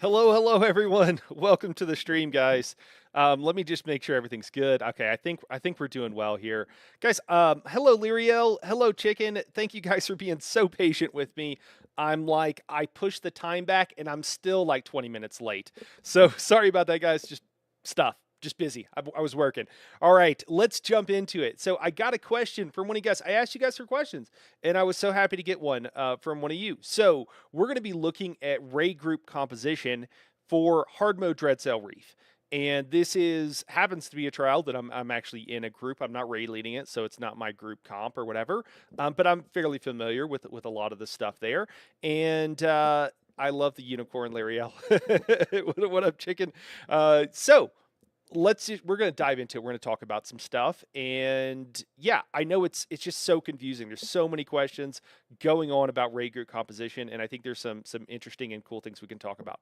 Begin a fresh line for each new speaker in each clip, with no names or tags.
Hello, everyone. Welcome to the stream, guys. Let me just make sure everything's good. Okay, I think we're doing well here, guys. Hello, Lyriel. Hello, Chicken. Thank you guys for being so patient with me. I pushed the time back, and I'm still like 20 minutes late. So sorry about that, guys. Just stuff. Just busy. I was working. All right, let's jump into it. So I got a question from one of you guys. I asked you guys for questions, and I was so happy to get one from one of you. So we're going to be looking at ray group composition for hard mode Dreadsail Reef. And this is happens to be a trial that I'm actually in a group. I'm not ray leading it, so it's not my group comp or whatever. But I'm fairly familiar with a lot of the stuff there. And I love the unicorn, Lariel. What up, chicken? So we're going to dive into it. We're going to talk about some stuff. And yeah, I know it's just so confusing. There's so many questions going on about ray group composition, and I think there's some interesting and cool things we can talk about.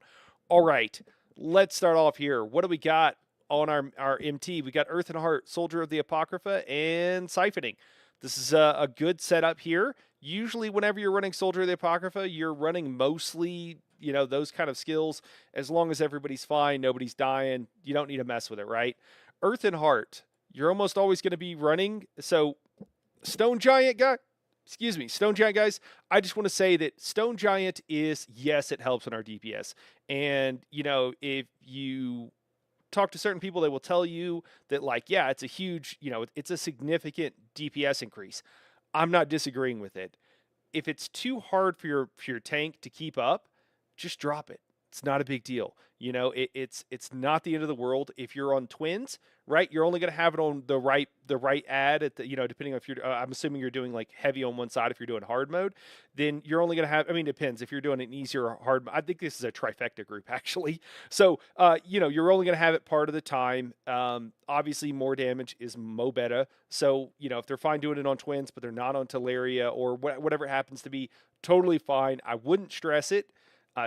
All right, let's start off here. What do we got on our MT? We got Earth and Heart, Soldier of the Apocrypha, and Siphoning. This is a good setup here. Usually whenever you're running Soldier of the Apocrypha, you're running mostly, those kind of skills. As long as everybody's fine, nobody's dying, you don't need to mess with it, right? Earth and Heart, you're almost always going to be running. So Stone Giant Stone Giant guys, I just want to say that Stone Giant is, yes, it helps in our DPS. And, if you talk to certain people, they will tell you that, like, yeah, it's a huge, it's a significant DPS increase. I'm not disagreeing with it. If it's too hard for your tank to keep up, just drop it. It's not a big deal. It's not the end of the world. If you're on twins, right, you're only going to have it on the right ad at the, depending on if you're, I'm assuming you're doing like heavy on one side. If you're doing hard mode, then you're only going to have, I mean, it depends. If you're doing an easier hard, I think this is a trifecta group actually. So, you're only going to have it part of the time. Obviously more damage is mo better. So, if they're fine doing it on twins, but they're not on Teleria or whatever it happens to be, totally fine. I wouldn't stress it.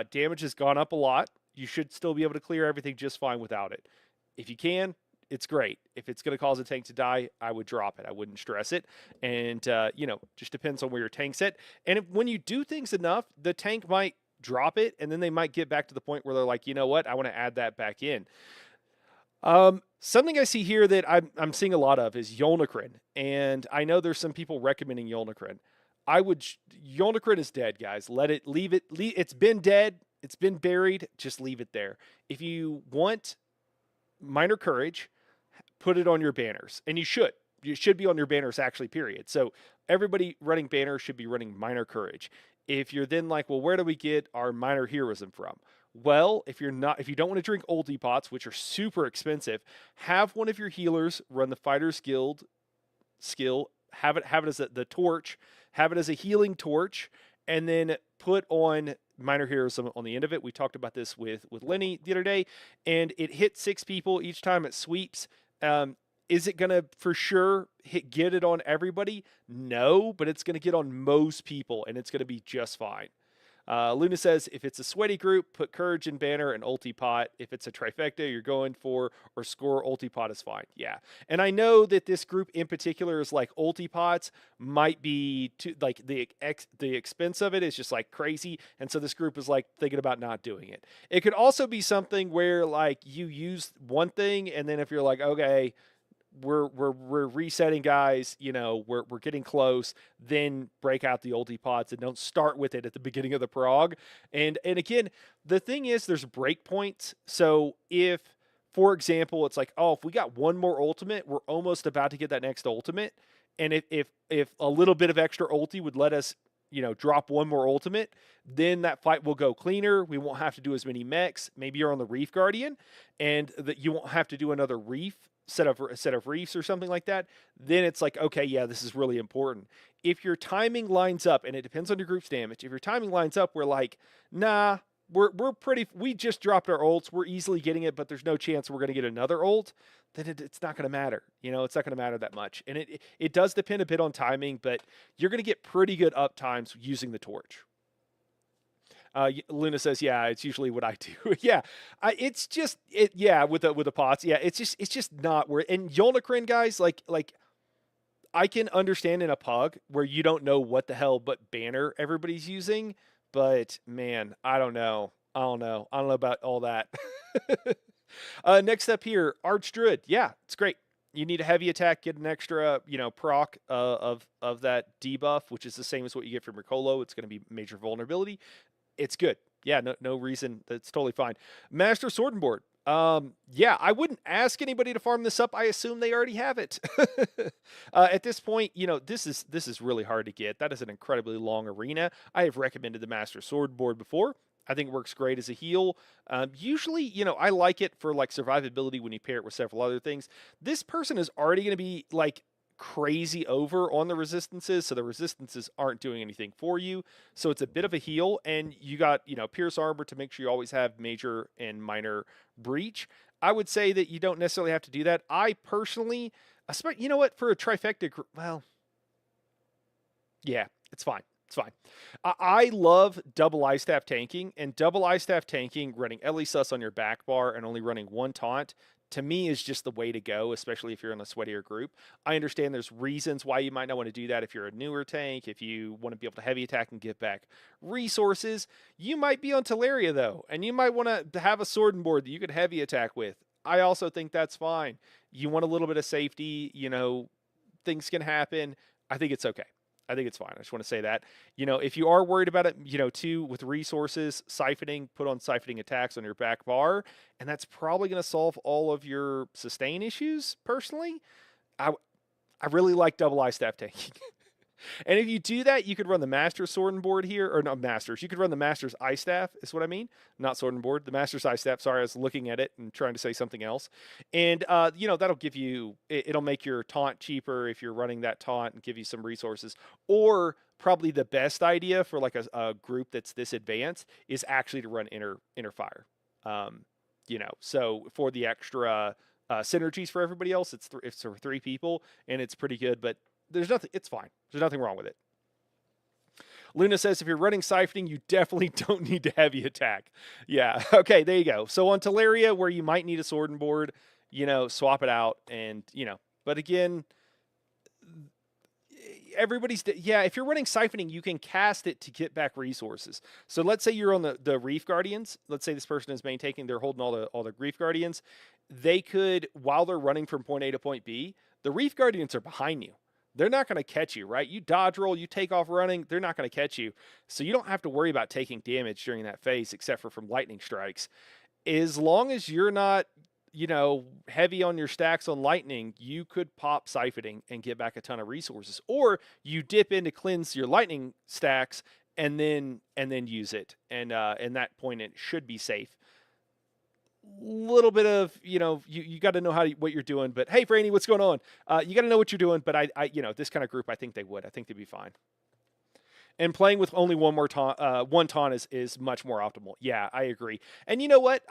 Damage has gone up a lot. You should still be able to clear everything just fine without it. If you can, it's great. If it's going to cause a tank to die, I would drop it. I wouldn't stress it. And, just depends on where your tank's at. And when you do things enough, the tank might drop it, and then they might get back to the point where they're like, you know what, I want to add that back in. Something I see here that I'm seeing a lot of is Yolnacrin. And I know there's some people recommending Yolnacrin. Yolnacrin is dead, guys. Leave it. It's been dead. It's been buried. Just leave it there. If you want Minor Courage, put it on your banners. And you should. You should be on your banners, actually, period. So everybody running banners should be running Minor Courage. If you're then like, well, where do we get our Minor Heroism from? Well, if you don't want to drink ulti pots, which are super expensive, have one of your healers run the Fighters Guild skill. Have it as the torch. Have it as a healing torch, and then put on Minor Heroism on the end of it. We talked about this with Lenny the other day, and it hits 6 people each time it sweeps. Is it going to for sure get it on everybody? No, but it's going to get on most people, and it's going to be just fine. Luna says, if it's a sweaty group, put Courage in banner and ulti pot. If it's a trifecta you're going for or score, ulti pot is fine. Yeah. And I know that this group in particular is like ulti pots might be too, like the expense of it is just like crazy. And so this group is like thinking about not doing it. It could also be something where like you use one thing, and then if you're like, okay, we're resetting, guys, we're getting close, then break out the ulti pots and don't start with it at the beginning of the prog. And again, the thing is there's break points. So if, for example, it's like, oh, if we got one more ultimate, we're almost about to get that next ultimate. And if a little bit of extra ulti would let us, drop one more ultimate, then that fight will go cleaner. We won't have to do as many mechs. Maybe you're on the Reef Guardian and that you won't have to do another Reef set of reefs or something like that. Then it's like, okay, yeah, this is really important. If your timing lines up, and it depends on your group's damage, if your timing lines up, we're like, nah, we just dropped our ults, we're easily getting it, but there's no chance we're going to get another ult, then it's not going to matter. It's not going to matter that much. And it does depend a bit on timing, but you're going to get pretty good up times using the torch. Luna says, yeah, it's usually what I do. Yeah. It's just, yeah, with the pots. Yeah. It's just not where, and Yolnacrin, guys, like I can understand in a PUG where you don't know what the hell but banner everybody's using, but man, I don't know. I don't know about all that. Next up here, Arch Druid. Yeah, it's great. You need a heavy attack, get an extra, proc of that debuff, which is the same as what you get from your Colo. It's going to be major vulnerability. It's good. Yeah, no reason. That's totally fine. Master Sword and Board. Yeah, I wouldn't ask anybody to farm this up. I assume they already have it. At this point, this is really hard to get. That is an incredibly long arena. I have recommended the Master Sword Board before. I think it works great as a heal. Usually, I like it for like survivability when you pair it with several other things. This person is already going to be like crazy over on the resistances, so the resistances aren't doing anything for you. So it's a bit of a heal, and you got, Pierce Armor to make sure you always have major and minor breach. I would say that you don't necessarily have to do that. I personally, you know what, for a trifecta, well, yeah, it's fine. It's fine. I love double eye staff tanking, and double eye staff tanking, running Ellie Sus on your back bar and only running one taunt, to me is just the way to go, especially if you're in a sweatier group. I understand there's reasons why you might not want to do that if you're a newer tank, if you want to be able to heavy attack and get back resources. You might be on Teleria though, and you might want to have a sword and board that you could heavy attack with. I also think that's fine. You want a little bit of safety, things can happen. I think it's okay. I think it's fine. I just want to say that, if you are worried about it, too, with resources, siphoning, put on siphoning attacks on your back bar, and that's probably going to solve all of your sustain issues. Personally, I really like double eye staff tanking. And if you do that, you could run the Master Sword and Board here, or not Masters. You could run the Master's Eye Staff, is what I mean. Not Sword and Board, the Master's Eye Staff. Sorry, I was looking at it and trying to say something else. And, that'll give you, it'll make your taunt cheaper if you're running that taunt and give you some resources. Or probably the best idea for like a group that's this advanced is actually to run inner fire. So for the extra synergies for everybody else, it's for 3 people, and it's pretty good, but there's nothing, it's fine. There's nothing wrong with it. Luna says if you're running siphoning, you definitely don't need to heavy attack. Yeah, okay, there you go. So on Teleria, where you might need a sword and board, swap it out, and, but again, if you're running siphoning, you can cast it to get back resources. So let's say you're on the Reef Guardians. Let's say this person is maintaining, they're holding all the Reef Guardians. They could, while they're running from point A to point B, the Reef Guardians are behind you. They're not going to catch you, right? You dodge roll, you take off running, they're not going to catch you. So you don't have to worry about taking damage during that phase, except for from lightning strikes. As long as you're not, heavy on your stacks on lightning, you could pop siphoning and get back a ton of resources. Or you dip in to cleanse your lightning stacks and then use it. And that point, it should be safe. Little bit of, you got to know what you're doing. But hey, Franny, what's going on? You got to know what you're doing. But I this kind of group, I think they'd be fine. And playing with only one taunt is much more optimal. Yeah, I agree. And you know what?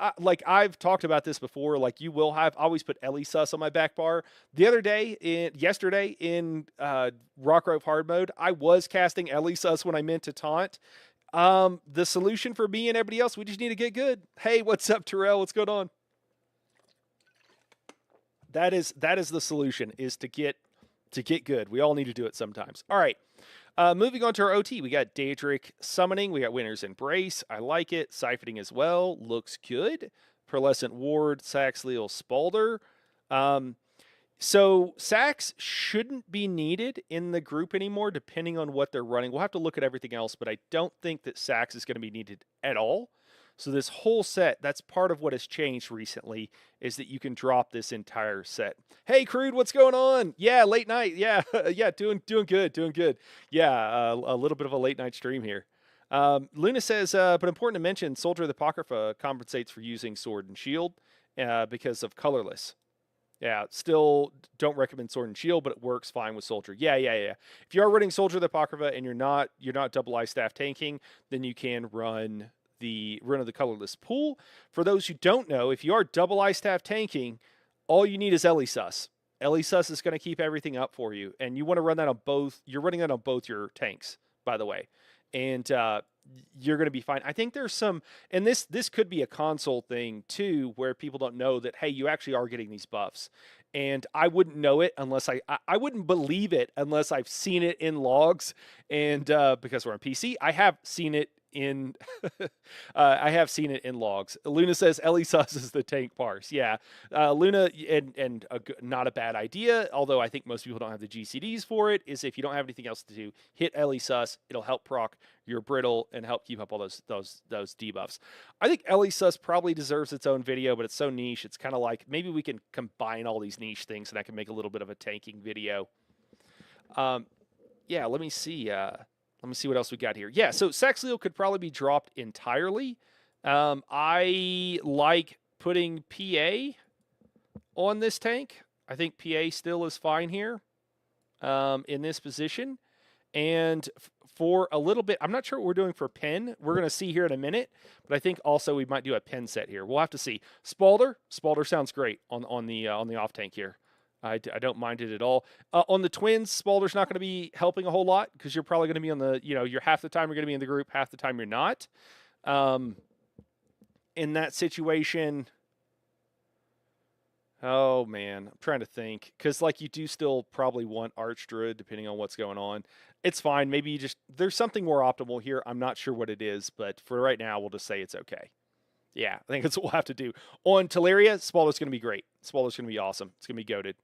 I've talked about this before. Like, you will have always put Ellie Sus on my back bar. Yesterday in Rockgrove hard mode, I was casting Ellie Sus when I meant to taunt. The solution for me and everybody else, we just need to get good. Hey, what's up, Terrell? What's going on? That is the solution, is to get good. We all need to do it sometimes. All right. Moving on to our OT, we got Daedric Summoning. We got Winter's Embrace. I like it. Siphoning as well. Looks good. Pearlescent Ward, Saxleal Spalder. So Sax shouldn't be needed in the group anymore, depending on what they're running. We'll have to look at everything else, but I don't think that Sax is going to be needed at all. So this whole set, that's part of what has changed recently, is that you can drop this entire set. Hey, Crude, what's going on? Yeah, late night. Yeah, yeah, doing good. Yeah, a little bit of a late night stream here. Luna says, but important to mention, Soldier of the Apocrypha compensates for using Sword and Shield because of colorless. Yeah, still don't recommend Sword and Shield, but it works fine with Soldier. Yeah. If you are running Soldier of the Apocrypha and you're not double eye staff tanking, then you can run the colorless pool. For those who don't know, if you are double eye staff tanking, all you need is Ellie Sus. Ellie Sus is going to keep everything up for you, and you want to run that on both. You're running that on both your tanks, by the way, and you're going to be fine. I think there's some, and this could be a console thing too, where people don't know that, hey, you actually are getting these buffs. And I wouldn't know it unless I wouldn't believe it unless I've seen it in logs. And because we're on PC, I have seen it in I have seen it in logs. Luna says Ellie sus is the tank parse. Yeah, Luna, and not a bad idea. Although I think most people don't have the GCDs for it. Is if you don't have anything else to do, hit Ellie sus. It'll help proc your brittle and help keep up all those debuffs. I think Ellie sus probably deserves its own video, but it's so niche. It's kind of like maybe we can combine all these niche things, and I can make a little bit of a tanking video. Yeah, let me see. Let me see what else we got here. Yeah, so Saxleo could probably be dropped entirely. I like putting PA on this tank. I think PA still is fine here in this position. And for a little bit, I'm not sure what we're doing for pen. We're going to see here in a minute, but I think also we might do a pen set here. We'll have to see. Spalder sounds great on the off tank here. I don't mind it at all. On the twins, Spalder's not going to be helping a whole lot because you're probably going to be on the, you're half the time you're going to be in the group, half the time you're not. In that situation, oh man, I'm trying to think because like you do still probably want Archdruid depending on what's going on. It's fine. Maybe there's something more optimal here. I'm not sure what it is, but for right now, we'll just say it's okay. Yeah, I think that's what we'll have to do. On Teleria, Spalder's going to be great. Spalder's going to be awesome. It's going to be goated.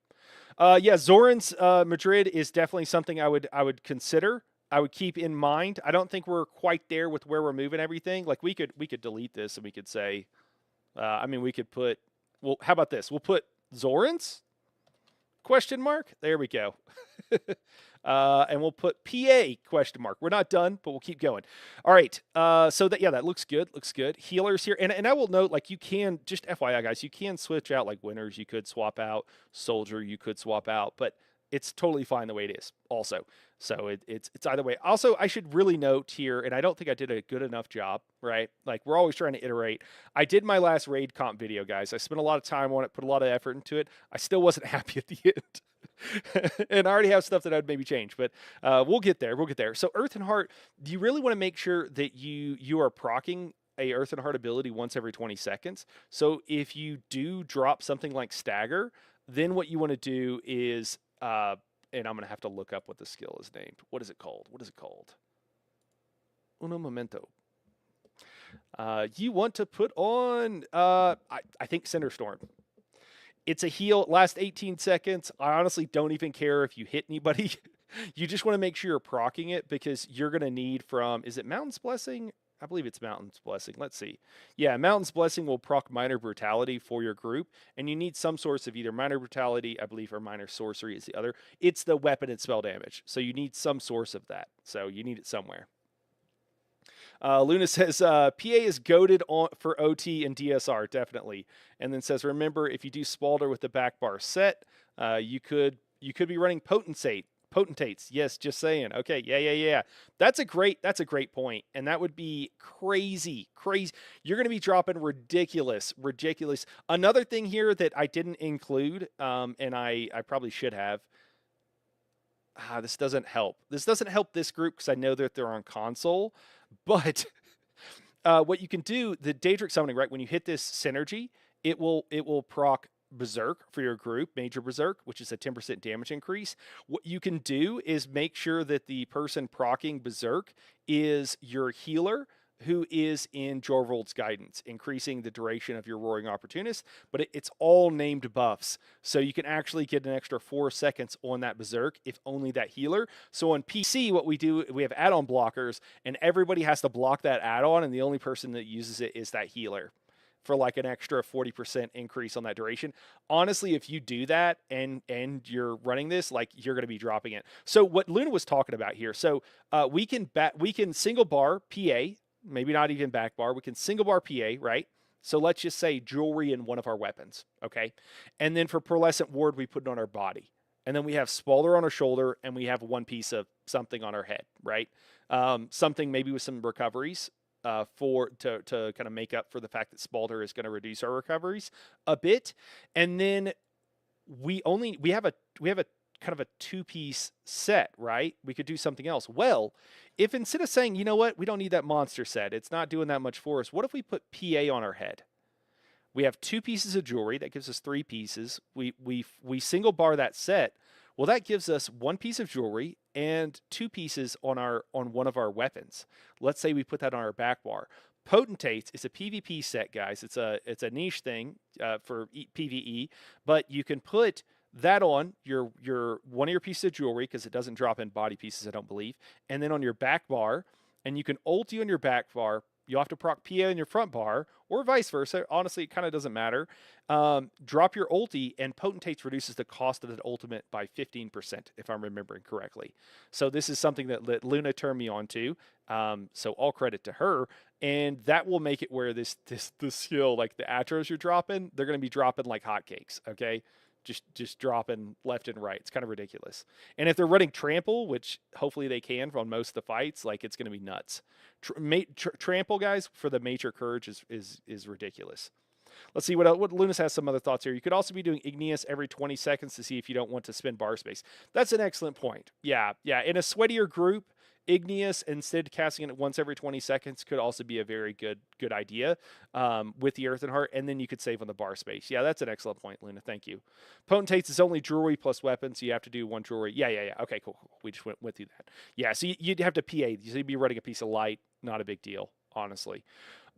Yeah, Zoran's Madrid is definitely something I would consider. I would keep in mind. I don't think we're quite there with where we're moving everything. Like we could delete this and we could say, we could put. Well, how about this? We'll put Zoran's ? There we go. And we'll put PA ? We're not done, but we'll keep going. All right. So that looks good. Looks good. Healers here. And I will note, like, you can, just FYI, guys, you can switch out, like, winners. You could swap out. Soldier, you could swap out. But it's totally fine the way it is also. So it's either way. Also, I should really note here, and I don't think I did a good enough job, right? Like, we're always trying to iterate. I did my last raid comp video, guys. I spent a lot of time on it, put a lot of effort into it. I still wasn't happy at the end. And I already have stuff that I'd maybe change, but we'll get there. We'll get there. So Earth and Heart, do you really want to make sure that you are proccing a Earth and Heart ability once every 20 seconds? So if you do drop something like Stagger, then what you want to do is, and I'm going to have to look up what the skill is named. What is it called? Uno momento. You want to put on, I think Cinderstorm. It's a heal, last 18 seconds. I honestly don't even care if you hit anybody. You just want to make sure you're proccing it because you're going to need from, is it Mountain's Blessing? I believe it's Mountain's Blessing. Let's see. Yeah, Mountain's Blessing will proc Minor Brutality for your group, and you need some source of either Minor Brutality, I believe, or Minor Sorcery is the other. It's the weapon and spell damage, so you need some source of that. So you need it somewhere. Luna says, PA is goated on for OT and DSR, definitely. And then says, remember, if you do Spalder with the back bar set, you could be running Potentates. Yes, just saying. Okay, yeah. That's a great point. And that would be crazy. You're going to be dropping ridiculous. Another thing here that I didn't include, and I probably should have, this doesn't help. This doesn't help this group because I know that they're on console. But what you can do, the Daedric summoning, right? When you hit this synergy, it will proc Berserk for your group, Major Berserk, which is a 10% damage increase. What you can do is make sure that the person proccing Berserk is your healer, who is in Jorvold's Guidance, increasing the duration of your Roaring Opportunist, but it's all named buffs. So you can actually get an extra 4 seconds on that Berserk, if only that healer. So on PC, what we do, we have add-on blockers, and everybody has to block that add-on, and the only person that uses it is that healer for like an extra 40% increase on that duration. Honestly, if you do that and you're running this, like, you're going to be dropping it. So what Luna was talking about here, so we can single bar PA, maybe not even back bar. We can single bar PA, right? So let's just say jewelry in one of our weapons, okay? And then for Pearlescent Ward, we put it on our body. And then we have Spalder on our shoulder, and we have one piece of something on our head, right? Something maybe with some recoveries to kind of make up for the fact that Spalder is going to reduce our recoveries a bit. And then we have a kind of a 2-piece set, right? We could do something else. Well, if instead of saying, you know what, we don't need that monster set, it's not doing that much for us, what if we put PA on our head? We have 2 pieces of jewelry. That gives us 3 pieces. We single bar that set. Well, that gives us 1 piece of jewelry and 2 pieces on one of our weapons. Let's say we put that on our back bar. Potentates is a PvP set, guys. It's a niche thing for PvE, but you can put that on your one of your pieces of jewelry because it doesn't drop in body pieces, I don't believe, and then on your back bar, and you can ulti on your back bar. You'll have to proc PA on your front bar, or vice versa. Honestly, it kind of doesn't matter. Drop your ulti, and Potentates reduces the cost of the ultimate by 15%, if I'm remembering correctly. So this is something that Luna turned me on to. So all credit to her. And that will make it where this skill, like the Atros you're dropping, they're going to be dropping like hotcakes, okay? Just dropping left and right. It's kind of ridiculous. And if they're running trample, which hopefully they can on most of the fights, like it's going to be nuts. Trample, guys, for the Major Courage is ridiculous. Let's see what Lunas has some other thoughts here. You could also be doing Igneous every 20 seconds to see if you don't want to spend bar space. That's an excellent point. Yeah. In a sweatier group, Igneous, instead of casting it once every 20 seconds, could also be a very good idea with the Earthen Heart, and then you could save on the bar space. Yeah, that's an excellent point, Luna. Thank you. Potentates is only jewelry plus weapons, so you have to do 1 jewelry. Yeah. Okay, cool. We just went through that. Yeah, so you'd have to PA. You'd be running a piece of light. Not a big deal, honestly.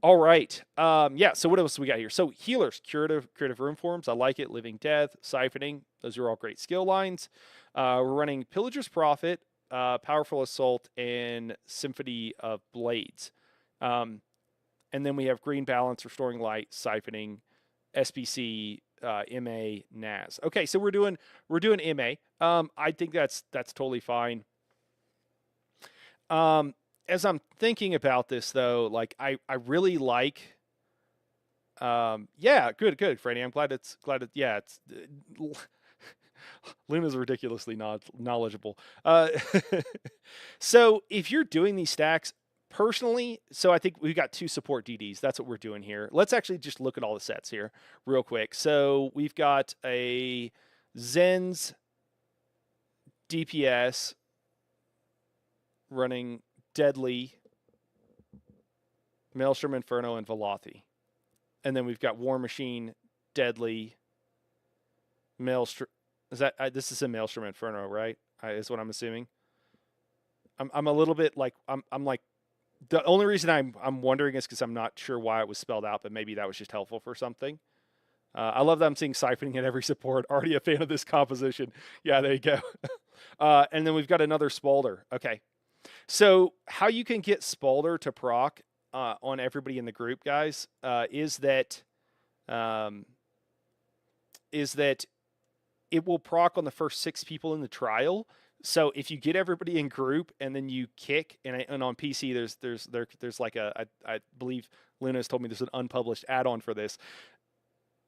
All right. So what else do we got here? So healers, curative rune forms. I like it. Living Death, Siphoning. Those are all great skill lines. We're running Pillager's Prophet, Powerful Assault, and Symphony of Blades. And then we have Green Balance, Restoring Light, Siphoning, SPC, MA, NAS. Okay, so we're doing MA. I think that's totally fine. As I'm thinking about this though, like I really like good, Franny. I'm glad it's Luna's ridiculously knowledgeable. So if you're doing these stacks personally, so I think we've got 2 support DDs. That's what we're doing here. Let's actually just look at all the sets here real quick. So we've got a Zen's DPS running Deadly, Maelstrom Inferno, and Velothi. And then we've got War Machine, Deadly, Maelstrom. This is a Maelstrom Inferno, right? Is what I'm assuming. I'm a little bit like I'm like the only reason I'm wondering is because I'm not sure why it was spelled out, but maybe that was just helpful for something. I love that I'm seeing Siphoning at every support. Already a fan of this composition. Yeah, there you go. And then we've got another Spalder. Okay. So how you can get Spalder to proc on everybody in the group, guys, is that it will proc on the first 6 people in the trial. So if you get everybody in group and then you kick, and on PC there's like I believe Luna has told me there's an unpublished add-on for this.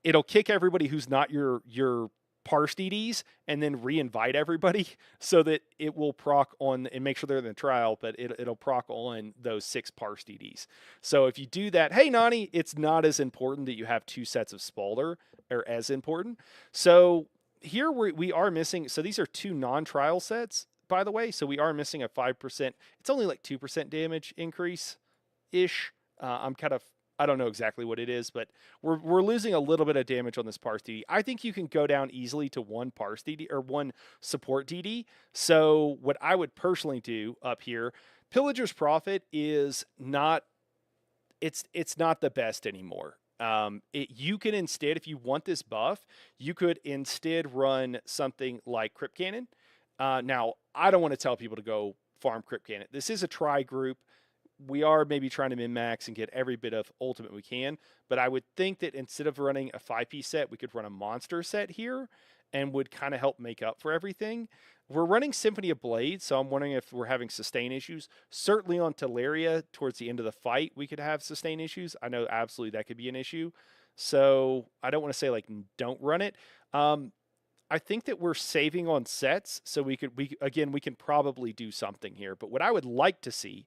It'll kick everybody who's not your parse DDs and then re-invite everybody so that it will proc on and make sure they're in the trial, but it'll proc on those 6 parse DDs. So if you do that, hey Nani, it's not as important that you have 2 sets of Spalder, or as important. So here we are missing, so these are 2 non-trial sets, by the way, so we are missing a 5%. It's only like 2% damage increase-ish. I don't know exactly what it is, but we're losing a little bit of damage on this parse DD. I think you can go down easily to 1 parse DD or 1 support DD. So what I would personally do up here, Pillager's Prophet is not, it's not the best anymore. You can instead, if you want this buff, you could instead run something like Crypt Cannon. Now, I don't want to tell people to go farm Crypt Cannon. This is a try group. We are maybe trying to min-max and get every bit of ultimate we can, but I would think that instead of running a 5-piece set, we could run a monster set here and would kind of help make up for everything. We're running Symphony of Blades, so I'm wondering if we're having sustain issues. Certainly on Teleria, towards the end of the fight, we could have sustain issues. I know absolutely that could be an issue. So I don't want to say like don't run it. I think that we're saving on sets, so we can probably do something here. But what I would like to see,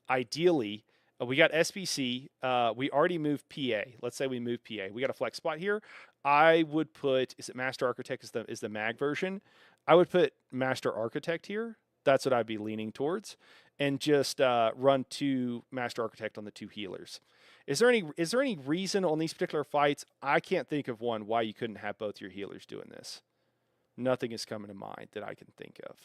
ideally, we got SPC. We already moved PA. Let's say we move PA. We got a flex spot here. I would put, is it Master Architect is the mag version? I would put Master Architect here. That's what I'd be leaning towards. And just run 2 Master Architect on the 2 healers. Is there any reason on these particular fights? I can't think of one why you couldn't have both your healers doing this. Nothing is coming to mind that I can think of.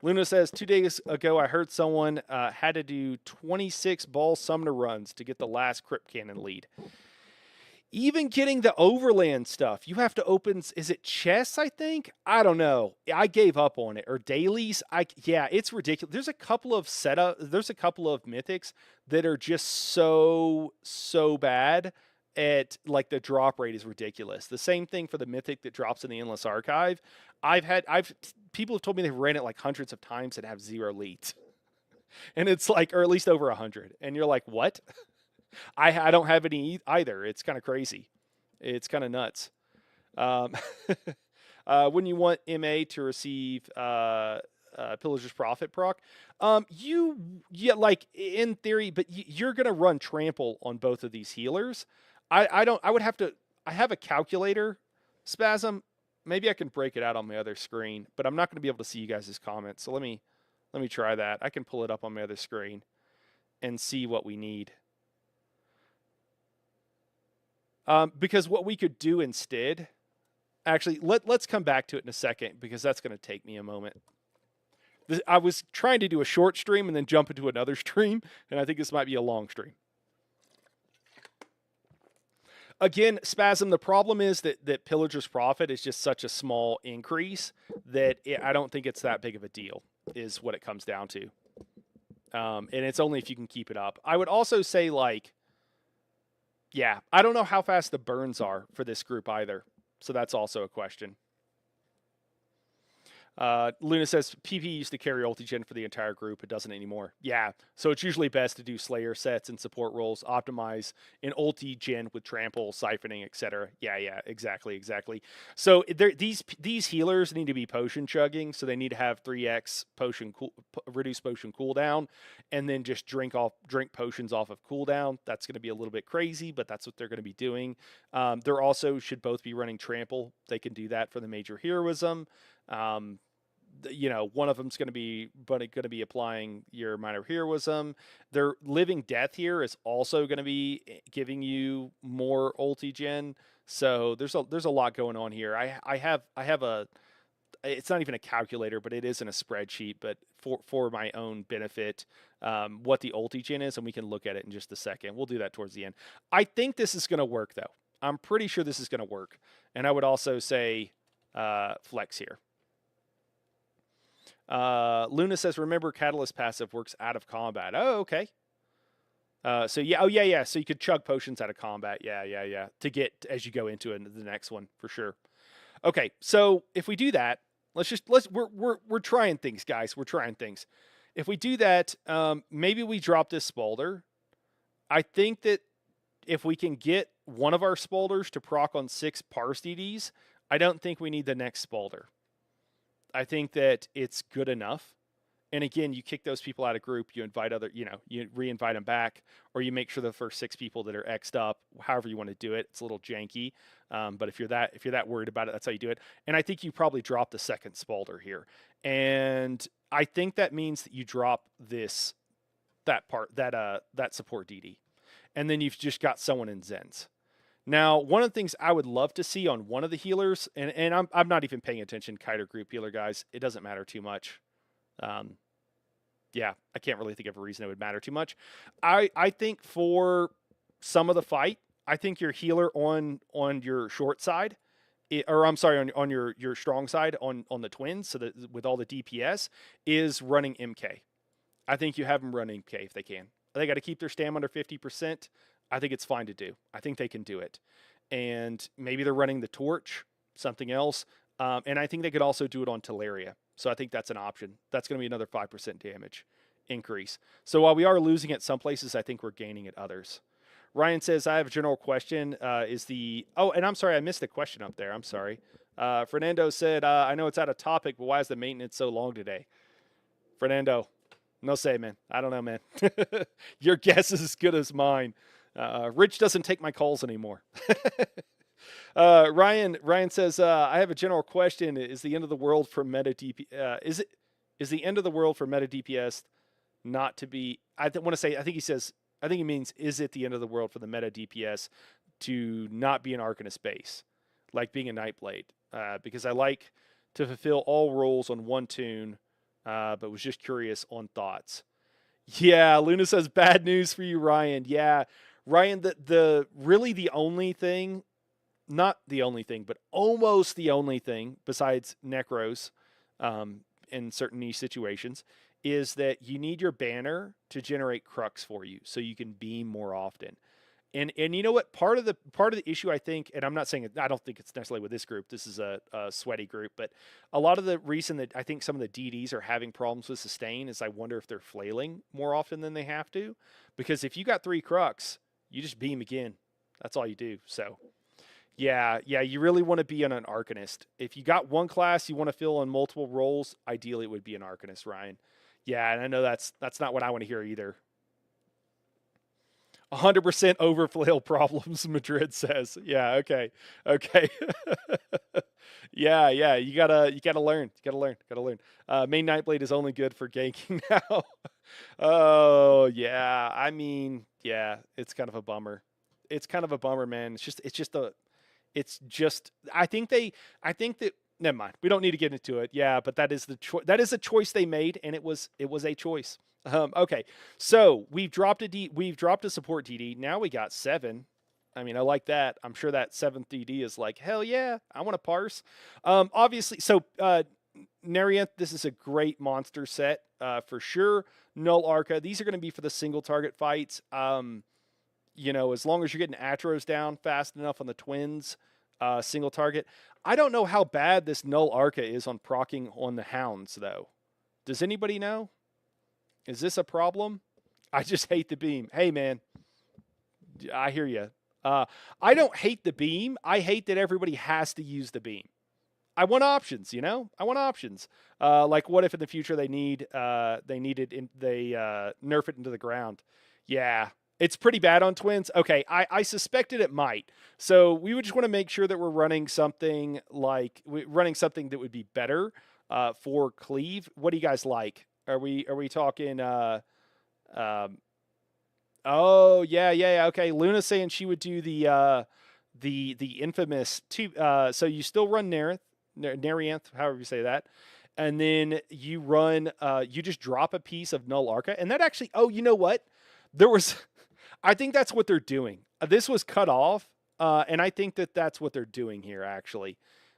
Luna says, 2 days ago, I heard someone had to do 26 ball summoner runs to get the last crypt cannon lead. Even getting the overland stuff, you have to open, is it chests, I think? I don't know. I gave up on it. Or dailies. Yeah, it's ridiculous. There's a couple of mythics that are just so bad at, like, the drop rate is ridiculous. The same thing for the mythic that drops in the Endless Archive. People have told me they've ran it like hundreds of times and have 0 leads. And it's like, or at least over 100. And you're like, what? I don't have any either. It's kind of crazy. It's kind of nuts. When you want MA to receive Pillager's Profit proc, like in theory, but you're gonna run trample on both of these healers. I have a calculator, Spasm. Maybe I can break it out on my other screen, but I'm not going to be able to see you guys' comments. So let me try that. I can pull it up on my other screen and see what we need. Because what we could do instead, actually, let's come back to it in a second, because that's going to take me a moment. I was trying to do a short stream and then jump into another stream, and I think this might be a long stream. Again, Spasm, the problem is that Pillager's Profit is just such a small increase that I don't think it's that big of a deal, is what it comes down to. And it's only if you can keep it up. I would also say, like, yeah, I don't know how fast the burns are for this group either. So that's also a question. Luna says, PP used to carry Ultigen for the entire group. It doesn't anymore. Yeah, so it's usually best to do Slayer sets and support roles, optimize in Ultigen with trample, siphoning, etc. Yeah, exactly. So these healers need to be potion chugging, so they need to have 3x reduced potion cooldown, and then just drink potions off of cooldown. That's going to be a little bit crazy, but that's what they're going to be doing. They're also should both be running trample. They can do that for the major heroism. One of them's going to be applying your minor heroism. Their living death here is also going to be giving you more Ultigen. So there's a lot going on here. I have a, it's not even a calculator, but it is in a spreadsheet, but for my own benefit, what the Ultigen is, and we can look at it in just a second. We'll do that towards the end. I think this is going to work, though. I'm pretty sure this is going to work. And I would also say flex here. Luna says, remember, Catalyst passive works out of combat. Oh, okay. So yeah. So you could chug potions out of combat. Yeah. To get as you go into the next one for sure. Okay, so if we do that, we're trying things, guys. We're trying things. If we do that, maybe we drop this Spalder. I think that if we can get one of our Spalders to proc on 6 Parse DDs, I don't think we need the next Spalder. I think that it's good enough. And again, you kick those people out of group, you invite you re-invite them back, or you make sure the first 6 people that are X'd up, however you want to do it. It's a little janky. But if you're that worried about it, that's how you do it. And I think you probably drop the second Spalder here. And I think that means that you drop that support DD. And then you've just got someone in Zens. Now, one of the things I would love to see on one of the healers, and I'm not even paying attention, Kiter group healer guys, it doesn't matter too much. Yeah, I can't really think of a reason it would matter too much. I think for some of the fight, I think your healer on your short side, on your strong side on the twins, so that with all the DPS, is running MK. I think you have them run MK if they can. They got to keep their stam under 50%. I think it's fine to do. I think they can do it. And maybe they're running the torch, something else. And I think they could also do it on Teleria. So I think that's an option. That's going to be another 5% damage increase. So while we are losing at some places, I think we're gaining at others. Ryan says, I have a general question. And I'm sorry, I missed the question up there. I'm sorry. Fernando said, I know it's out of topic, but why is the maintenance so long today? Fernando, no say, man. I don't know, man. Your guess is as good as mine. Rich doesn't take my calls anymore. Ryan says, I have a general question. Is the end of the world for meta DPS? Is the end of the world for meta DPS not to be? I think he means, is it the end of the world for the meta DPS to not be an Arcanist base, like being a Nightblade? Because I like to fulfill all roles on one tune but was just curious on thoughts. Yeah, Luna says bad news for you, Ryan. Yeah, Ryan, the really the only thing, not the only thing, but almost the only thing besides necros, um, in certain niche situations, is that you need your banner to generate crux for you, so you can beam more often. And you know what? Part of the issue, I think, and I'm not saying I don't think it's necessarily with this group. This is a sweaty group, but a lot of the reason that I think some of the DDs are having problems with sustain is I wonder if they're flailing more often than they have to, because if you got 3 crux, you just beam again. That's all you do. So yeah, you really want to be on an Arcanist. If you got one class you want to fill on multiple roles, ideally it would be an Arcanist, Ryan. Yeah, and I know that's not what I want to hear either. 100% overflail problems, Madrid says. Yeah, okay. Okay. Yeah, you gotta learn. You gotta learn. Main Nightblade is only good for ganking now. Oh yeah. I mean, yeah, it's kind of a bummer. It's kind of a bummer, man. It's just I think that never mind. We don't need to get into it. Yeah, but that is a choice they made, and it was a choice. Okay, so we've dropped a support DD. Now we got 7. I mean, I like that. I'm sure that 7th DD is like, hell yeah, I want to parse. Obviously, so Narianth, this is a great monster set for sure. Null Arca. These are going to be for the single target fights. As long as you're getting Atros down fast enough on the twins, single target. I don't know how bad this Null Arca is on proccing on the hounds, though. Does anybody know? Is this a problem? I just hate the beam. Hey, man, I hear you. I don't hate the beam. I hate that everybody has to use the beam. I want options, I want options. Like, what if in the future they nerf it into the ground? Yeah, it's pretty bad on twins. Okay, I suspected it might. So we would just want to make sure that we're running something that would be better for cleave. What do you guys like? Are we talking? Oh yeah. Okay, Luna's saying she would do the infamous two. So you still run Narianth, however you say that, and then you run. You just drop a piece of Null Arca, and that actually. Oh, you know what? There was. I think that's what they're doing. This was cut off, and I think that that's what they're doing here actually.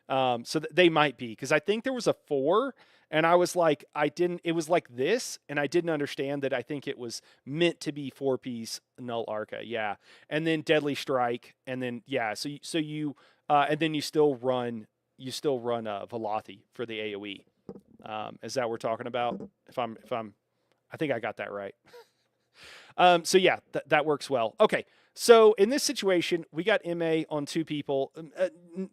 So they might be, because I think there was a 4. And I was like, it was like this, and I didn't understand that. I think it was meant to be 4-piece Null Arca, yeah. And then Deadly Strike, and then, yeah, and then you still run Velothi for the AoE. Is that what we're talking about? I think I got that right. So yeah, that works well. Okay, so in this situation, we got MA on 2 people.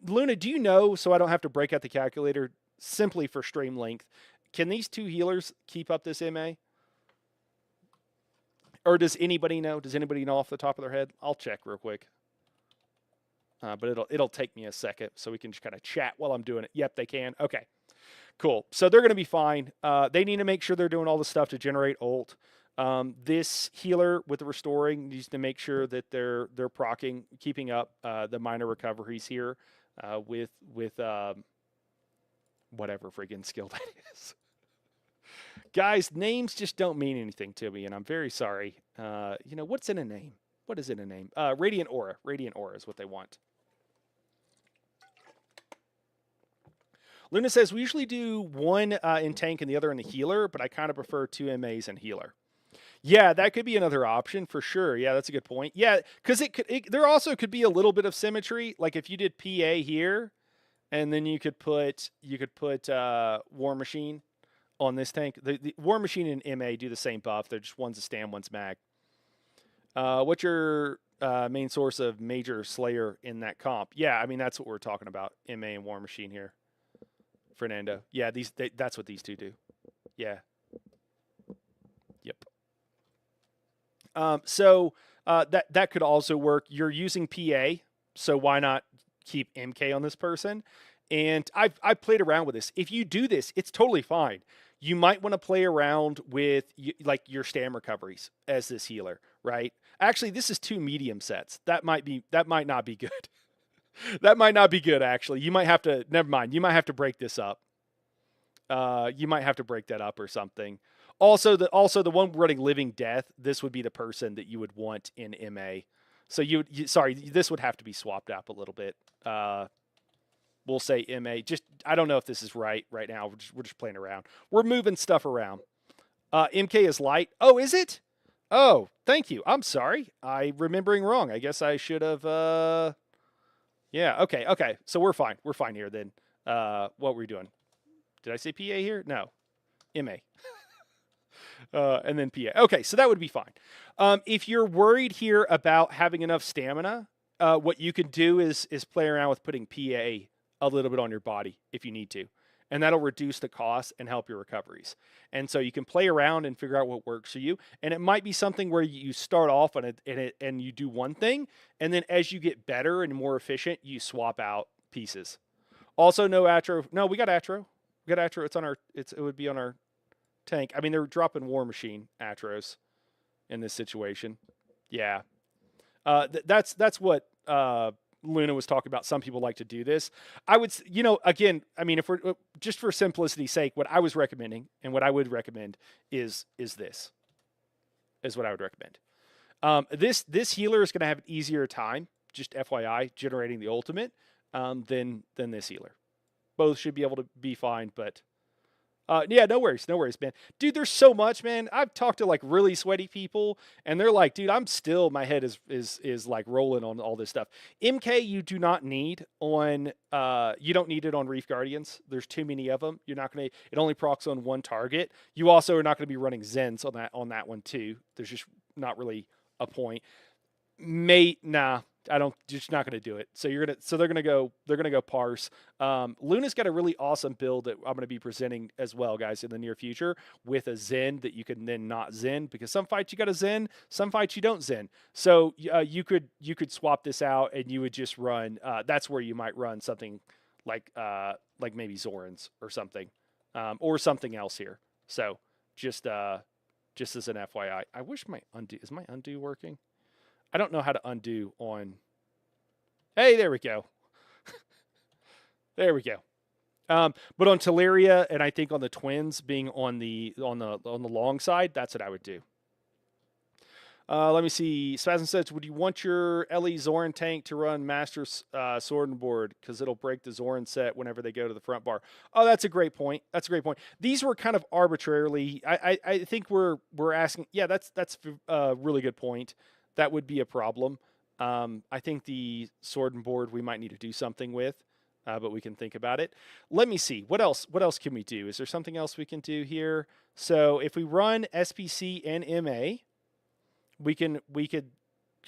Luna, do you know, so I don't have to break out the calculator, simply for stream length, can these 2 healers keep up this MA? Or does anybody know? Does anybody know off the top of their head? I'll check real quick. But it'll take me a second, so we can just kind of chat while I'm doing it. Yep, they can. Okay, cool. So they're going to be fine. They need to make sure they're doing all the stuff to generate ult. This healer with the restoring needs to make sure that they're proccing, keeping up the minor recoveries here with whatever friggin' skill that is. Guys, names just don't mean anything to me, and I'm very sorry. What's in a name? What is in a name? Radiant Aura. Radiant Aura is what they want. Luna says, we usually do one in tank and the other in the healer, but I kind of prefer 2 MAs and healer. Yeah, that could be another option for sure. Yeah, that's a good point. Yeah, because there also could be a little bit of symmetry. Like if you did PA here, and then you could put War Machine on this tank. The War Machine and MA do the same buff. They're just one's a stam, one's mag. What's your main source of major Slayer in that comp? Yeah, I mean that's what we're talking about. MA and War Machine here. Fernando. Yeah, that's what these 2 do. Yeah. Yep. So that could also work. You're using PA, so why not keep MK on this person? And I've played around with this. If you do this, it's totally fine. You might want to play around with like your stam recoveries as this healer, right? Actually, this is 2 medium sets. That might not be good. That might not be good, actually. You might have to, never mind. You might have to break this up. You might have to break that up or something. Also the one running Living Death, this would be the person that you would want in MA. So sorry, this would have to be swapped up a little bit. We'll say MA. Just I don't know if this is right now. We're just playing around. We're moving stuff around. MK is light. Oh, is it? Oh, thank you. I'm sorry. I'm remembering wrong. I guess I should have. Yeah. Okay. So we're fine. We're fine here then. What were we doing? Did I say PA here? No. MA. And then PA. Okay, so that would be fine. If you're worried here about having enough stamina, what you can do is play around with putting PA a little bit on your body if you need to. And that'll reduce the cost and help your recoveries. And so you can play around and figure out what works for you. And it might be something where you start off on it and you do one thing, and then as you get better and more efficient, you swap out pieces. Also, no Atro. No, we got Atro. We got Atro. It's on our. It would be on our tank. I mean, they're dropping War Machine Atros in this situation. Yeah, that's what Luna was talking about. Some people like to do this. I would, again, I mean, if we're just for simplicity's sake, what I was recommending and what I would recommend is this. Is what I would recommend. This healer is going to have an easier time, just FYI, generating the ultimate than this healer. Both should be able to be fine, but yeah, no worries, man. Dude, there's so much, man. I've talked to like really sweaty people, and they're like, dude, I'm still, my head is like rolling on all this stuff. MK, you do not need on, you don't need it on Reef Guardians. There's too many of them. You're not gonna. It only procs on one target. You also are not gonna be running Zens on that one too. There's just not really a point. Nah. I don't, just not going to do it. So they're going to go parse. Luna's got a really awesome build that I'm going to be presenting as well, guys, in the near future with a Zen that you can then not Zen, because some fights you got to Zen, some fights you don't Zen. So you could swap this out and you would just run, that's where you might run something like maybe Zorans or something, or something else here. So just as an FYI, I wish is my undo working? I don't know how to undo on. Hey, there we go. There we go. But on Teleria, and I think on the twins being on the long side, that's what I would do. Let me see. Spasm says, would you want your LE Zoran tank to run Master Sword and Board because it'll break the Zoran set whenever they go to the front bar? Oh, that's a great point. These were kind of arbitrarily. I think we're asking. Yeah, that's a really good point. That would be a problem. I think the Sword and Board we might need to do something with, but we can think about it. Let me see. What else can we do? Is there something else we can do here? So if we run SPC and MA, could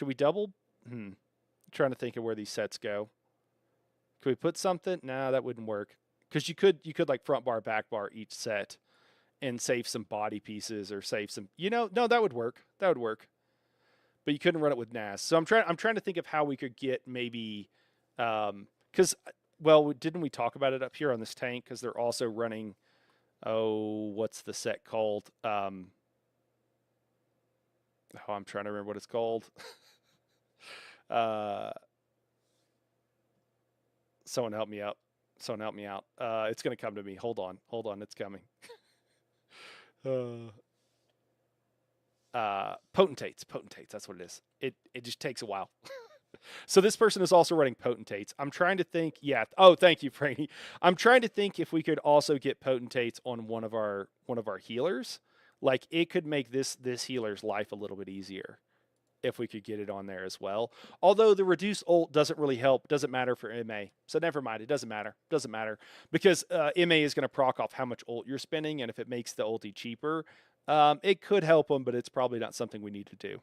we double? I'm trying to think of where these sets go. Could we put something? No, that wouldn't work. Because you could like front bar, back bar each set and save some body pieces or save some, no, that would work. But you couldn't run it with NAS. So I'm trying to think of how we could get maybe, because didn't we talk about it up here on this tank? Because they're also running, what's the set called? I'm trying to remember what it's called. Someone help me out. It's gonna come to me. Hold on, it's coming. Potentates, that's what it is. It just takes a while. So this person is also running Potentates. I'm trying to think. Yeah. Oh, thank you, Franny. I'm trying to think if we could also get Potentates on one of our healers. Like it could make this healer's life a little bit easier if we could get it on there as well. Although the reduced ult doesn't really help. Doesn't matter for MA. So never mind. It doesn't matter. Because MA is going to proc off how much ult you're spending, and if it makes the ulti cheaper, it could help them, but it's probably not something we need to do.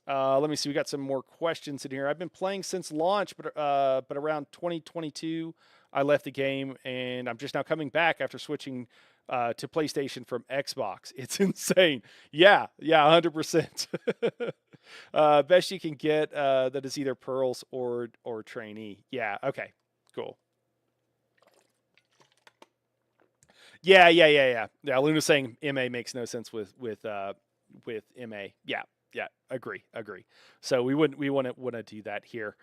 Let me see. We got some more questions in here. I've been playing since launch, but around 2022, I left the game, and I'm just now coming back after switching to PlayStation from Xbox. It's insane. Yeah, 100%. Best you can get that is either Pearls or Trainee. Yeah, okay, cool. Yeah. Luna's saying MA makes no sense with MA. Yeah, agree. So we want to do that here.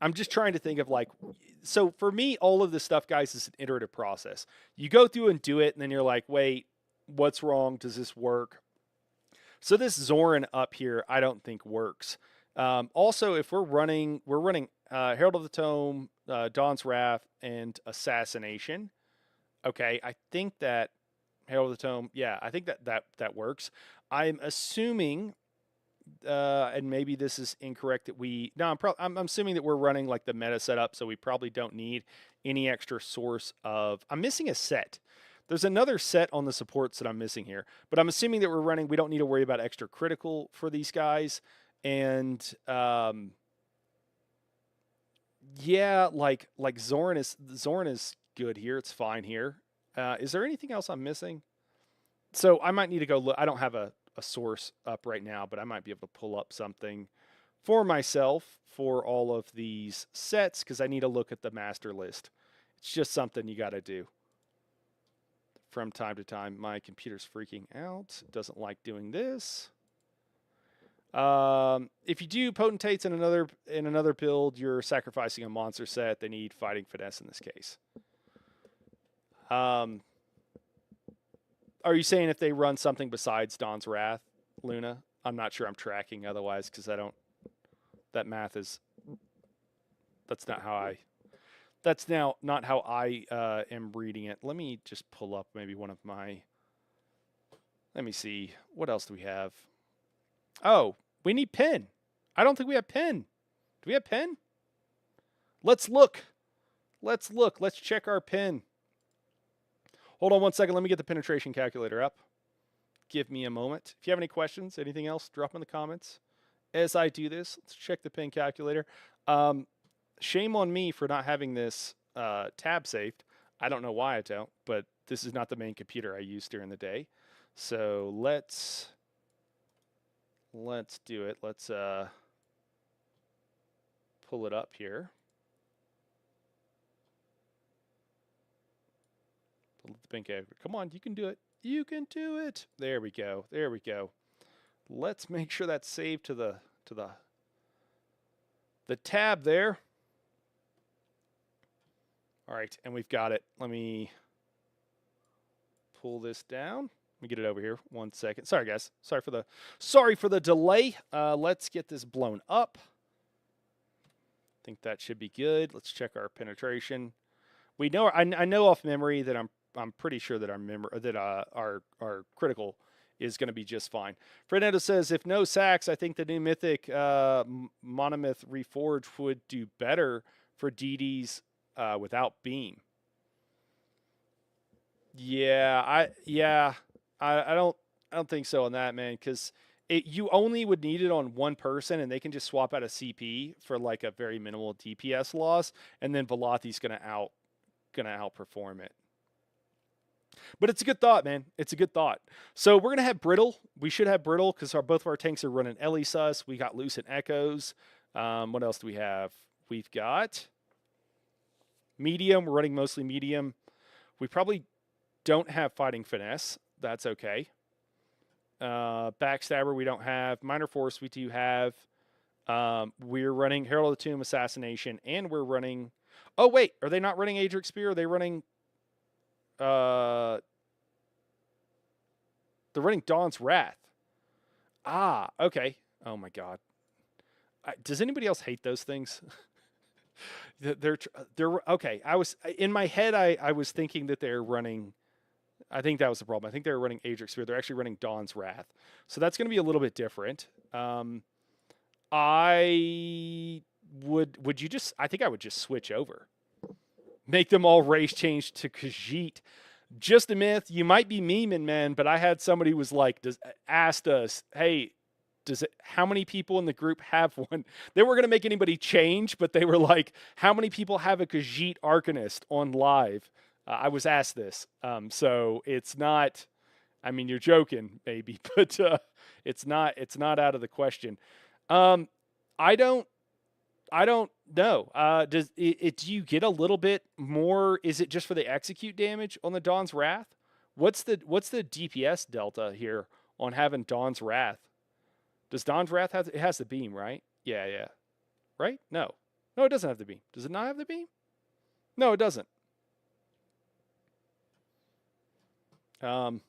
I'm just trying to think of like, so for me, all of this stuff, guys, is an iterative process. You go through and do it, and then you're like, wait, what's wrong? Does this work? So this Zoran up here, I don't think works. Also, if we're running Herald of the Tome, Dawn's Wrath, and Assassination. Okay, I think that Herald of the Tome, yeah, I think that works. I'm assuming, and maybe this is incorrect, that I'm assuming that we're running like the meta setup, so we probably don't need any extra source of. I'm missing a set. There's another set on the supports that I'm missing here, but I'm assuming that we don't need to worry about extra critical for these guys. And yeah, like Zorn is good here. It's fine here. Is there anything else I'm missing? So I might need to go look. I don't have a source up right now, but I might be able to pull up something for myself for all of these sets because I need to look at the master list. It's just something you got to do from time to time. My computer's freaking out. It doesn't like doing this. If you do potentates in another build, you're sacrificing a monster set. They need fighting finesse in this case. Are you saying if they run something besides Dawn's Wrath, Luna? I'm not sure I'm tracking otherwise because I don't. That math is. That's not how I. That's now not how I am reading it. Let me just pull up maybe one of my. Let me see. What else do we have? Oh, we need pen. I don't think we have pen. Do we have pen? Let's look. Let's look. Let's check our pen. Hold on one second. Let me get the penetration calculator up. Give me a moment. If you have any questions, anything else, drop them in the comments. As I do this, let's check the pen calculator. Shame on me for not having this tab saved. I don't know why I don't, but this is not the main computer I use during the day. So let's do it. Let's pull it up here. Pull up the pen calculator. Come on, you can do it. You can do it. There we go. There we go. Let's make sure that's saved to the tab there. All right, and we've got it. Let me pull this down. Let me get it over here. 1 second. Sorry, guys. Sorry for the delay. Let's get this blown up. I think that should be good. Let's check our penetration. We know. I know off memory that I'm pretty sure that our critical is going to be just fine. Fernando says, if no sacks, I think the new mythic Monomyth Reforged would do better for DDs without beam. I don't think so on that, man, because you only would need it on one person, and they can just swap out a CP for like a very minimal DPS loss, and then Velathi's gonna outperform it. But it's a good thought, man. It's a good thought. So we're gonna have Brittle. We should have Brittle because both of our tanks are running Elisus. We got Lucent Echoes. What else do we have? We've got medium. We're running mostly medium. We probably don't have fighting finesse. That's okay. Backstabber we don't have. Minor force we do have. We're running Herald of the Tomb, Assassination, and we're running. Oh wait, are they not running Adric Spear? Are they running? They're running Dawn's Wrath. Ah, okay. Oh my God. Does anybody else hate those things? they're okay. I was in my head. I was thinking that they're running. I think that was the problem. I think they were running Adric Spear. They're actually running Dawn's Wrath. So that's going to be a little bit different. I think I would just switch over. Make them all race change to Khajiit. Just a myth. You might be memeing, man, but I had somebody who was like, asked us, hey, how many people in the group have one? They weren't going to make anybody change, but they were like, how many people have a Khajiit Arcanist on live? I was asked this. So it's not, I mean, you're joking maybe, but it's not out of the question. I don't know. Do you get a little bit more? Is it just for the execute damage on the Dawn's Wrath? What's the DPS delta here on having Dawn's Wrath? Does Dawn's Wrath it has the beam, right? Yeah. Right? No. No, it doesn't have the beam. Does it not have the beam? No, it doesn't. It's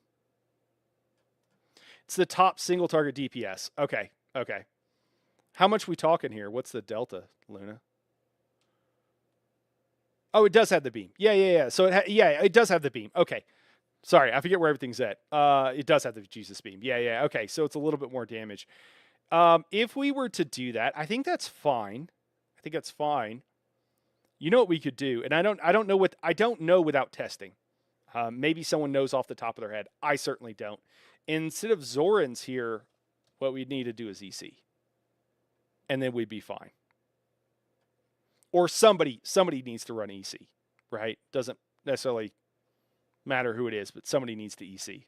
the top single target DPS. Okay, okay. How much we talking here? What's the delta, Luna? Oh, it does have the beam. Yeah. So it does have the beam. Okay. Sorry, I forget where everything's at. It does have the Jesus beam. Yeah. Okay, so it's a little bit more damage. If we were to do that, I think that's fine. You know what we could do, and I don't know without testing. Maybe someone knows off the top of their head. I certainly don't. Instead of Zorans here, what we'd need to do is EC. And then we'd be fine. Or somebody needs to run EC, right? Doesn't necessarily matter who it is, but somebody needs to EC.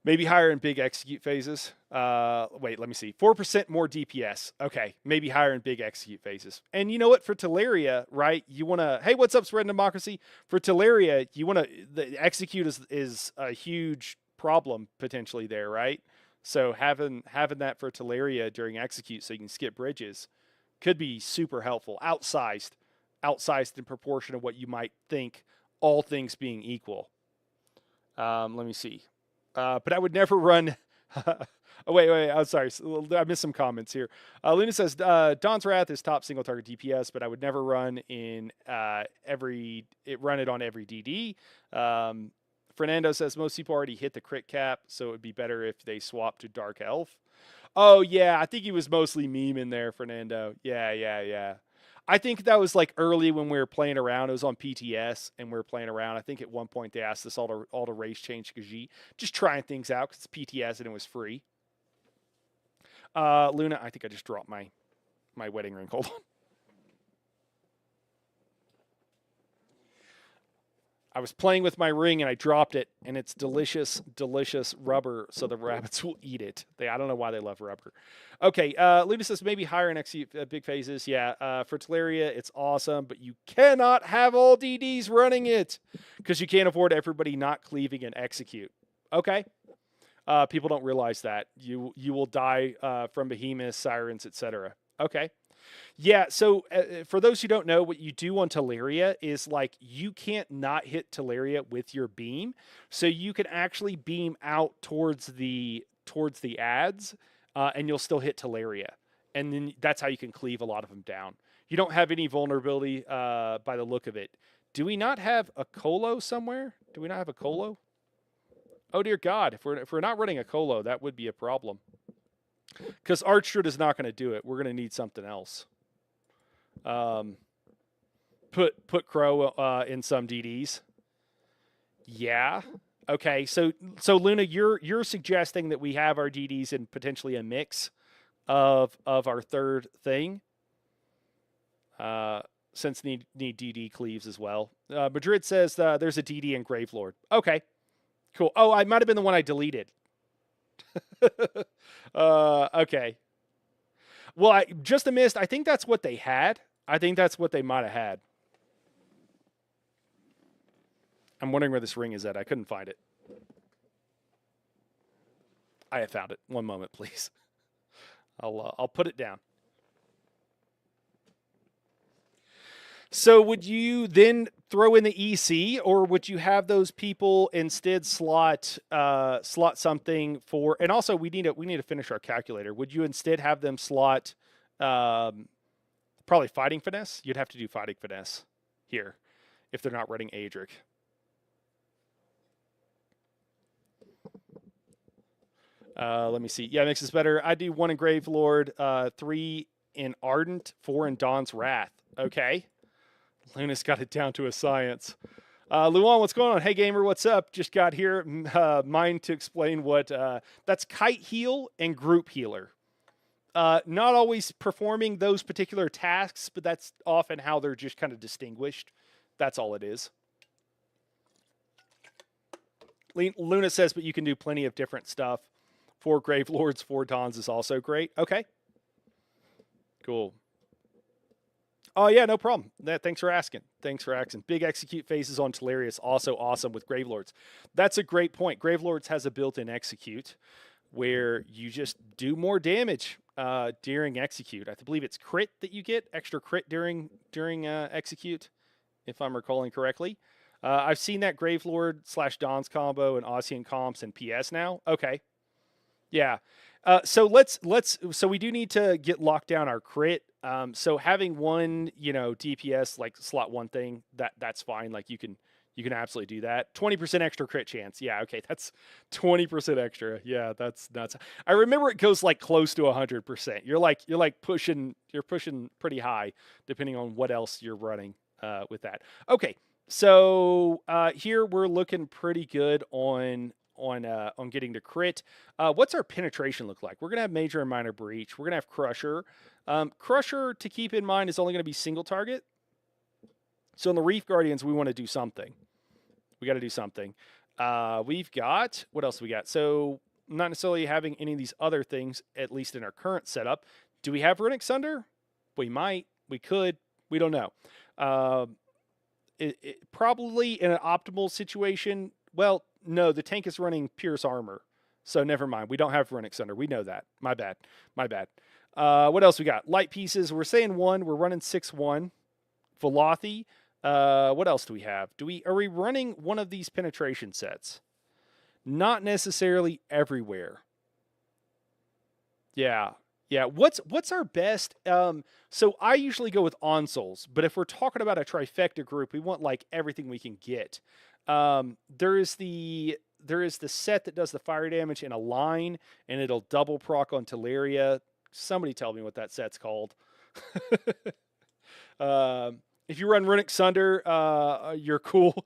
Maybe higher in big execute phases. Wait, let me see. 4% more DPS. Okay, maybe higher in big execute phases. And you know what? For Teleria, right? You want to. Hey, what's up, Spread Democracy? For Teleria, you want to. The execute is a huge problem potentially there, right? So having that for Teleria during execute, so you can skip bridges, could be super helpful. Outsized in proportion of what you might think. All things being equal. Let me see. But I would never run. Oh, wait. I'm sorry. I missed some comments here. Luna says, Dawn's Wrath is top single target DPS, but I would never run run it on every DD. Fernando says, most people already hit the crit cap, so it would be better if they swap to Dark Elf. Oh, yeah. I think he was mostly memeing there, Fernando. Yeah. I think that was like early when we were playing around. It was on PTS and we were playing around. I think at one point they asked us all to race change Khajiit. Just trying things out because it's PTS and it was free. Luna, I think I just dropped my wedding ring. Hold on. I was playing with my ring and I dropped it, and it's delicious, delicious rubber, so the rabbits will eat it. I don't know why they love rubber. Okay, Luna says maybe higher in big phases. Yeah, for Teleria, it's awesome, but you cannot have all DDs running it because you can't afford everybody not cleaving and execute. Okay, people don't realize that. You will die from behemoths, sirens, etc. Okay. Yeah, so for those who don't know, what you do on Teleria is like you can't not hit Teleria with your beam, so you can actually beam out towards the ads, and you'll still hit Teleria, and then that's how you can cleave a lot of them down. You don't have any vulnerability by the look of it. Do we not have a Colo somewhere? Do we not have a Colo? Oh dear God! If we're not running a Colo, that would be a problem. Because Archdruid is not going to do it. We're going to need something else. Put Crow in some DDs. Yeah. Okay. So Luna, you're suggesting that we have our DDs in potentially a mix of our third thing. Since need DD cleaves as well. Madrid says there's a DD in Gravelord. Okay. Cool. Oh, I might have been the one I deleted. Okay. Well, I just missed. I think that's what they had. I think that's what they might have had. I'm wondering where this ring is at. I couldn't find it. I have found it. One moment, please. I'll put it down. So would you then throw in the EC, or would you have those people instead slot something for? And also, we need to finish our calculator. Would you instead have them slot probably fighting finesse? You'd have to do fighting finesse here if they're not running Adric. Let me see. Yeah, makes this better. I do 1 in Gravelord, 3 in Ardent, 4 in Dawn's Wrath. Okay. Luna's got it down to a science. Luan, what's going on? Hey, gamer, what's up? Just got here. Mine to explain what that's Kite Heal and Group Healer. Not always performing those particular tasks, but that's often how they're just kind of distinguished. That's all it is. Luna says, but you can do plenty of different stuff. 4 Gravelords, 4 Dawns is also great. Okay. Cool. Oh, yeah, no problem. Thanks for asking. Big execute phases on Teleria is also awesome with Gravelords. That's a great point. Gravelords has a built-in execute, where you just do more damage during execute. I believe it's crit that you get, extra crit during execute, if I'm recalling correctly. I've seen that Gravelord / Don's combo and Ossian comps and PS now. Okay, yeah. So so we do need to get locked down our crit. So having one, DPS like slot one thing, that's fine. Like you can absolutely do that. 20% extra crit chance. Yeah, okay, that's 20% extra. Yeah, that's nuts. I remember it goes like close to 100%. You're pushing pretty high depending on what else you're running with that. Okay, so here we're looking pretty good on getting to crit. What's our penetration look like? We're gonna have major and minor breach. We're gonna have crusher. Crusher, to keep in mind, is only gonna be single target. So in the Reef Guardians, we want to do something. We got to do something. We've got, what else we got? So not necessarily having any of these other things, at least in our current setup. Do we have Runic Sunder? We might. We could. We don't know. Probably in an optimal situation. Well, no, the tank is running Pierce Armor. So never mind. We don't have Runic Sunder. We know that. My bad. What else we got? Light pieces. We're saying 1. We're running 6-1. Velothi. What else do we have? Are we running one of these penetration sets? Not necessarily everywhere. Yeah. What's our best? So I usually go with Onsols, but if we're talking about a trifecta group, we want like everything we can get. There is the set that does the fire damage in a line, and it'll double proc on Teleria. Somebody tell me what that set's called. If you run Runic Sunder, you're cool.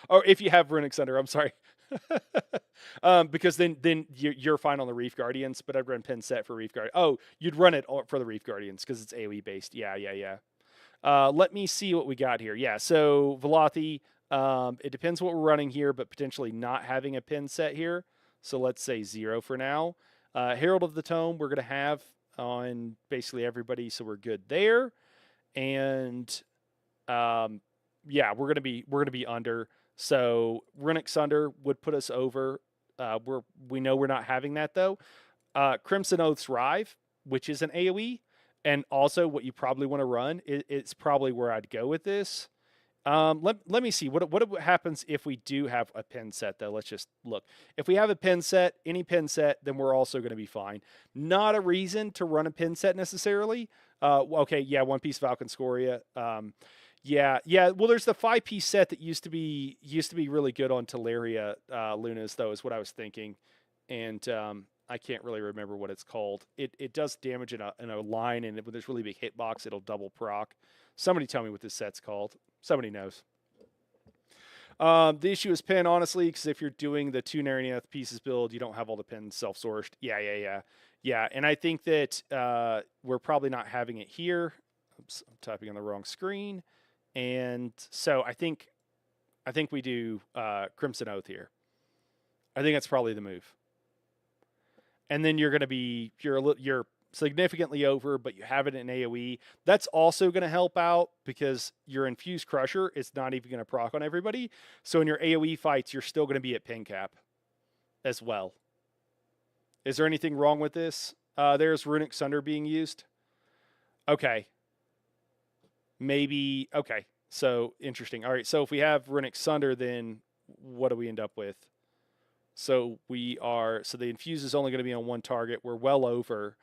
Or if you have Runic Sunder, I'm sorry. Because then you're fine on the Reef Guardians, but I'd run Pin Set for Reef Guardians. Oh, you'd run it for the Reef Guardians because it's AoE based. Yeah. Let me see what we got here. Yeah, so Velothi, it depends what we're running here, but potentially not having a Pin Set here. So let's say 0 for now. Herald of the Tome, we're going to have on basically everybody, so we're good there. And yeah, we're gonna be under. So Runic Sunder would put us over. We know we're not having that though. Crimson Oath's Rive, which is an AoE, and also what you probably want to run. It's probably where I'd go with this. Let me see what happens if we do have a pin set though. Let's just look. If we have a pin set, any pin set, then we're also going to be fine. Not a reason to run a pin set necessarily. Okay, yeah, One Piece Falcon Scoria. Yeah. Well, there's the 5-piece set that used to be really good on Teleria Lunas though, is what I was thinking, and I can't really remember what it's called. It does damage in a line, and when there's really big hitbox, it'll double proc. Somebody tell me what this set's called. Somebody knows. The issue is pin, honestly, because if you're doing the 2 Narnia pieces build, you don't have all the pins self-sourced. Yeah, and I think that we're probably not having it here. Oops, I'm typing on the wrong screen. And so I think we do Crimson Oath here. I think that's probably the move. And then you're going to be you're significantly over, but you have it in AoE. That's also going to help out because your Infused Crusher is not even going to proc on everybody. So in your AoE fights, you're still going to be at pin cap as well. Is there anything wrong with this? There's Runic Sunder being used. Okay. Maybe. Okay. So interesting. All right. So if we have Runic Sunder, then what do we end up with? So the Infuse is only going to be on one target. We're well over.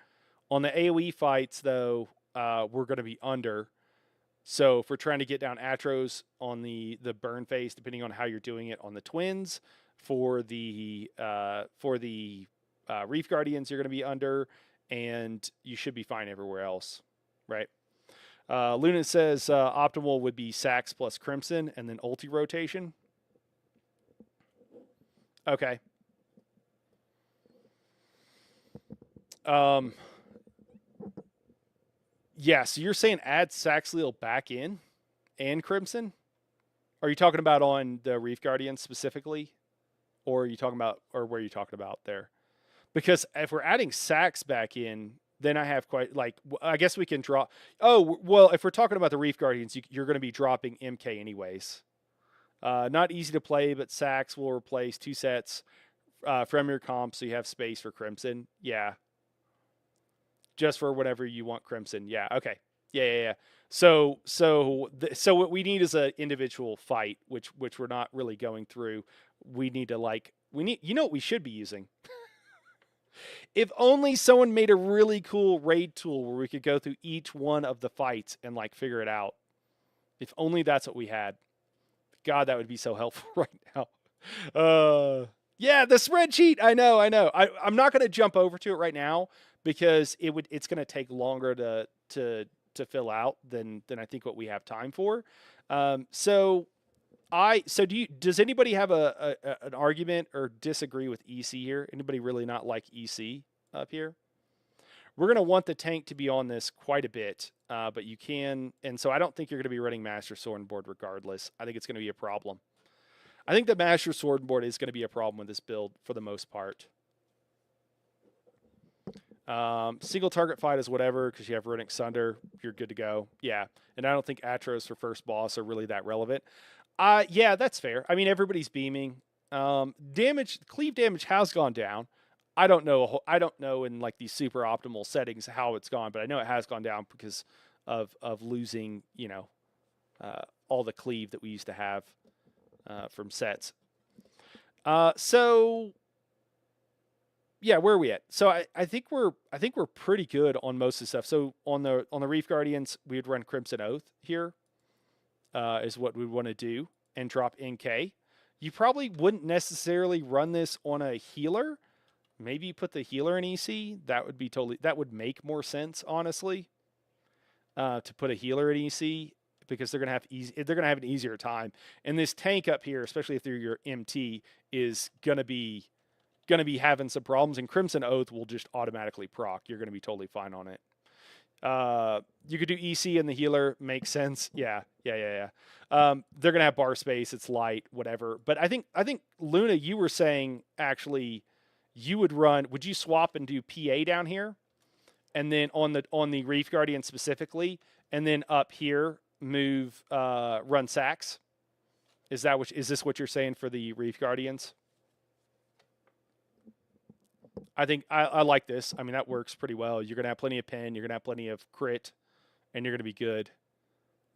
On the AoE fights, though, we're going to be under. So if we're trying to get down Atros on the burn phase, depending on how you're doing it on the twins, for the Reef Guardians, you're going to be under, and you should be fine everywhere else, right? Luna says optimal would be Sax plus Crimson and then ulti rotation. Okay. Yeah, so you're saying add Saxleal back in and Crimson? Are you talking about on the Reef Guardian specifically? Or are you talking about, or where are you talking about there? Because if we're adding Sax back in, then I have quite, like, I guess we can draw. Oh, well, if we're talking about the Reef Guardians, you're going to be dropping MK anyways. Not easy to play, but Sax will replace 2 sets from your comp, so you have space for Crimson. Yeah, just for whatever you want Crimson. Yeah, okay. Yeah. So what we need is an individual fight, which we're not really going through. We need to you know what we should be using? If only someone made a really cool raid tool where we could go through each one of the fights and like figure it out. If only that's what we had. God, that would be so helpful right now. Yeah, the spreadsheet. I know. I'm not going to jump over to it right now because it's going to take longer to fill out than I think what we have time for. Does anybody have an argument or disagree with EC here? Anybody really not like EC up here? We're going to want the tank to be on this quite a bit, but you can, and so I don't think you're going to be running Master Sword board regardless. I think it's going to be a problem. I think the Master Sword board is going to be a problem with this build for the most part. Single target fight is whatever because you have Runic Sunder. You're good to go. Yeah, and I don't think Atros for first boss are really that relevant. Yeah, that's fair. I mean, everybody's beaming. Cleave damage has gone down. I don't know in like these super optimal settings how it's gone, but I know it has gone down because of losing, all the cleave that we used to have from sets. So yeah, where are we at? So I think we're pretty good on most of the stuff. So on the Reef Guardians, we would run Crimson Oath here. Is what we want to do and drop NK. You probably wouldn't necessarily run this on a healer. Maybe you put the healer in EC. That would make more sense, honestly. To put a healer in EC because they're gonna have an easier time. And this tank up here, especially if they're your MT, is gonna be having some problems. And Crimson Oath will just automatically proc. You're gonna be totally fine on it. You could do EC and the healer, makes sense. Yeah. They're gonna have bar space. It's light, whatever. But I think Luna, you were saying actually, would you swap and do PA down here, and then on the Reef Guardian specifically, and then up here move run Sax? Is this what you're saying for the Reef Guardians? I think I like this. I mean, that works pretty well. You're going to have plenty of pen. You're going to have plenty of crit. And you're going to be good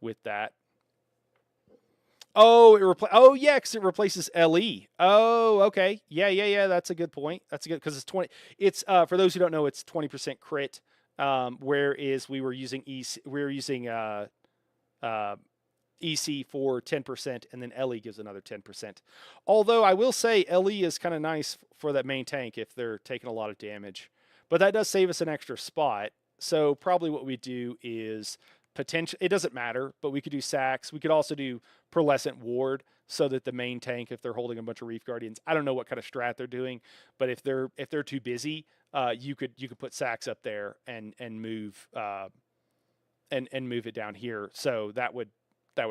with that. Oh, yeah, because it replaces LE. Oh, okay. Yeah. That's a good point. That's a good, because it's 20. It's, for those who don't know, it's 20% crit. Whereas we were using EC for 10%, and then LE gives another 10%. Although I will say LE is kind of nice for that main tank if they're taking a lot of damage. But that does save us an extra spot. So probably what we do is it doesn't matter, but we could do Sax. We could also do Pearlescent Ward so that the main tank, if they're holding a bunch of Reef Guardians, I don't know what kind of strat they're doing, but if they're too busy, you could put Sax up there and move and move it down here. So that would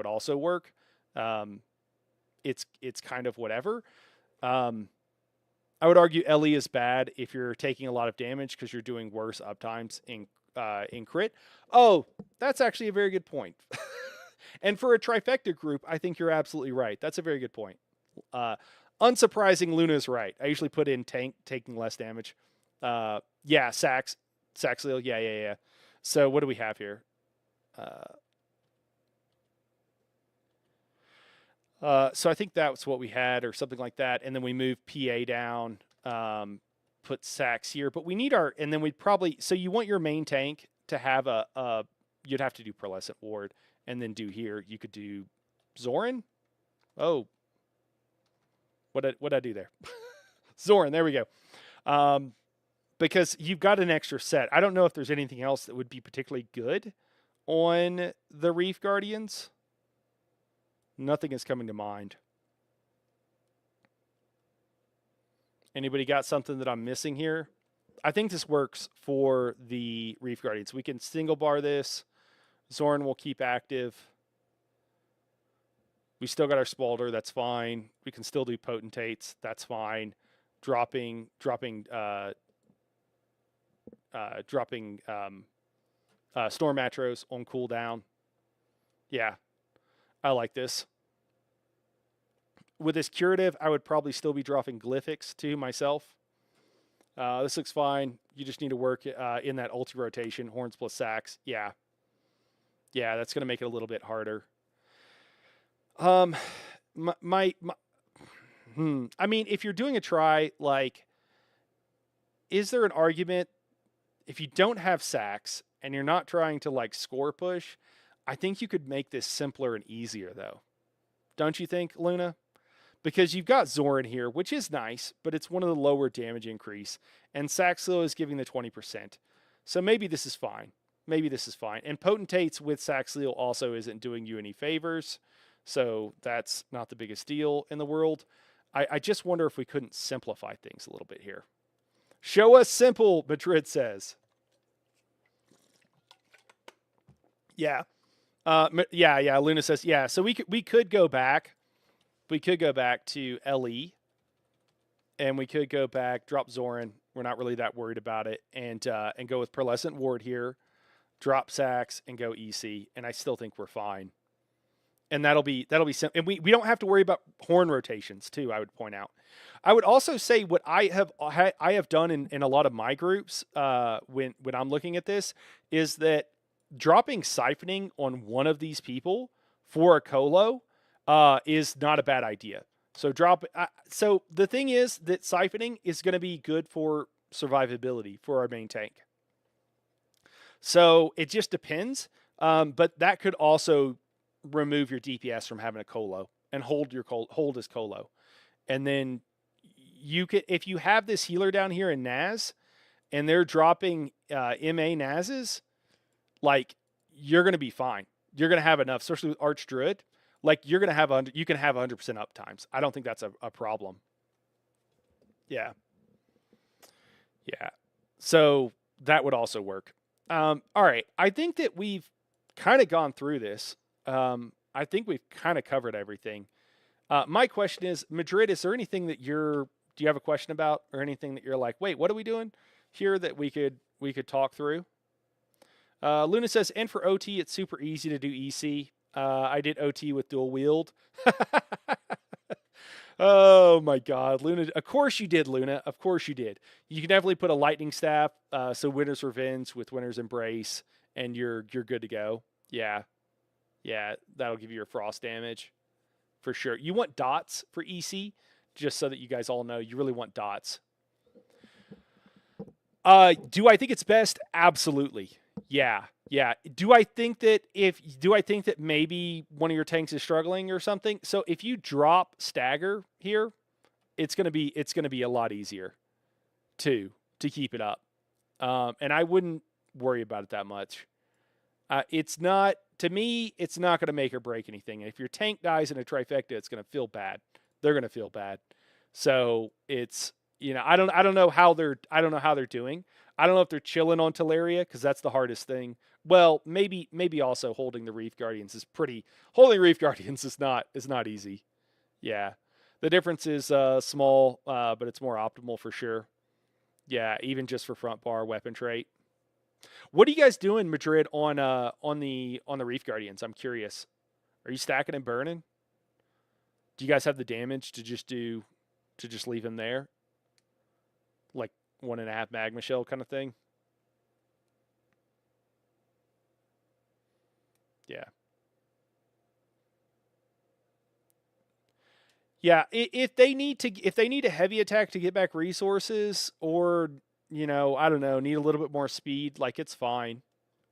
also work. It's kind of whatever. I would argue LE is bad if you're taking a lot of damage because you're doing worse uptimes in crit. Oh, that's actually a very good point. And for a trifecta group, I think you're absolutely right. That's a very good point. Unsurprising, Luna's right. I usually put in tank taking less damage. Yeah, Saxleel. Yeah. So what do we have here? So I think that's what we had, or something like that. And then we move PA down, put Sax here. But we need and then we'd probably, so you want your main tank to have you'd have to do Pearlescent Ward, and then do here. You could do Zoran. Oh, what'd I do there? Zoran, there we go. Because you've got an extra set. I don't know if there's anything else that would be particularly good on the Reef Guardians. Nothing is coming to mind. Anybody got something that I'm missing here? I think this works for the Reef Guardians. We can single bar this. Zoran will keep active. We still got our Spalder. That's fine. We can still do Potentates. That's fine. Dropping Storm Atros on cooldown. Yeah. I like this. with this curative, I would probably still be dropping Glyphics too myself. This looks fine. You just need to work in that ulti rotation, horns plus sacks. Yeah. Yeah, that's going to make it a little bit harder. I mean, if you're doing a try, like, is there an argument if you don't have sacks and you're not trying to like score push? I think you could make this simpler and easier though. Don't you think, Luna? Because you've got Zoran here, which is nice, but it's one of the lower damage increase, and Saxilo is giving the 20%. So maybe this is fine. Maybe this is fine. And Potentates with Saxilo also isn't doing you any favors, so that's not the biggest deal in the world. I just wonder if we couldn't simplify things a little bit here. Show us simple, Madrid says. Yeah. Yeah. Luna says, yeah. So we could go back. We could go back to LE, and we could go back, drop Zoran. We're not really that worried about it, and go with Pearlescent Ward here, drop Sax, and go EC. And I still think we're fine. And that'll be simple. And we don't have to worry about horn rotations too. I would point out. I would also say what I have done in a lot of my groups when I'm looking at this is that dropping siphoning on one of these people for a colo is not a bad idea. So so the thing is that siphoning is going to be good for survivability for our main tank. So it just depends. But that could also remove your DPS from having a colo and hold his colo. And then you could, if you have this healer down here in Naz and they're dropping MA Nazes, like, you're going to be fine. You're going to have enough, especially with Arch Druid. Like, you're going to have you can have 100% up times. I don't think that's a problem. Yeah. Yeah. So that would also work. All right. I think that we've kind of gone through this. I think we've kind of covered everything. My question is, Madrid, is there anything that do you have a question about, or anything that you're like, wait, what are we doing here that we could talk through? Luna says, and for OT, it's super easy to do EC. I did OT with dual wield. Oh my God, Luna! Of course you did, Luna. Of course you did. You can definitely put a lightning staff, so Winter's Revenge with Winter's Embrace, and you're good to go. Yeah, that'll give you your frost damage for sure. You want dots for EC, just so that you guys all know. You really want dots. Do I think it's best? Absolutely. Yeah. Do I think that maybe one of your tanks is struggling or something? So if you drop stagger here, it's gonna be a lot easier to keep it up. And I wouldn't worry about it that much. It's not, to me, it's not gonna make or break anything. And if your tank dies in a trifecta, it's gonna feel bad. They're gonna feel bad. So it's, I don't know how they're doing. I don't know if they're chilling on Teleria, because that's the hardest thing. Well, maybe also holding the Reef Guardians is holding Reef Guardians is not easy. Yeah. The difference is small, but it's more optimal for sure. Yeah, even just for front bar weapon trait. What are you guys doing, Madrid, on the Reef Guardians? I'm curious. Are you stacking and burning? Do you guys have the damage to just leave him there? Like 1.5 magma shell kind of thing? Yeah. Yeah, if they need a heavy attack to get back resources, or I don't know, need a little bit more speed, like, it's fine.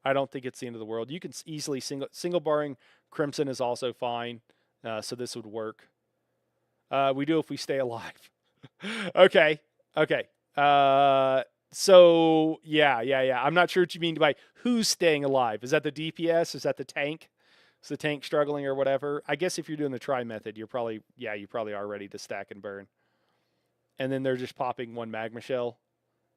I don't think it's the end of the world. You can easily single barring Crimson is also fine. So this would work. We do if we stay alive. Okay. So yeah. I'm not sure what you mean by who's staying alive. Is that the DPS? Is that the tank? Is the tank struggling or whatever? I guess if you're doing the try method, you probably are ready to stack and burn. And then they're just popping one magma shell.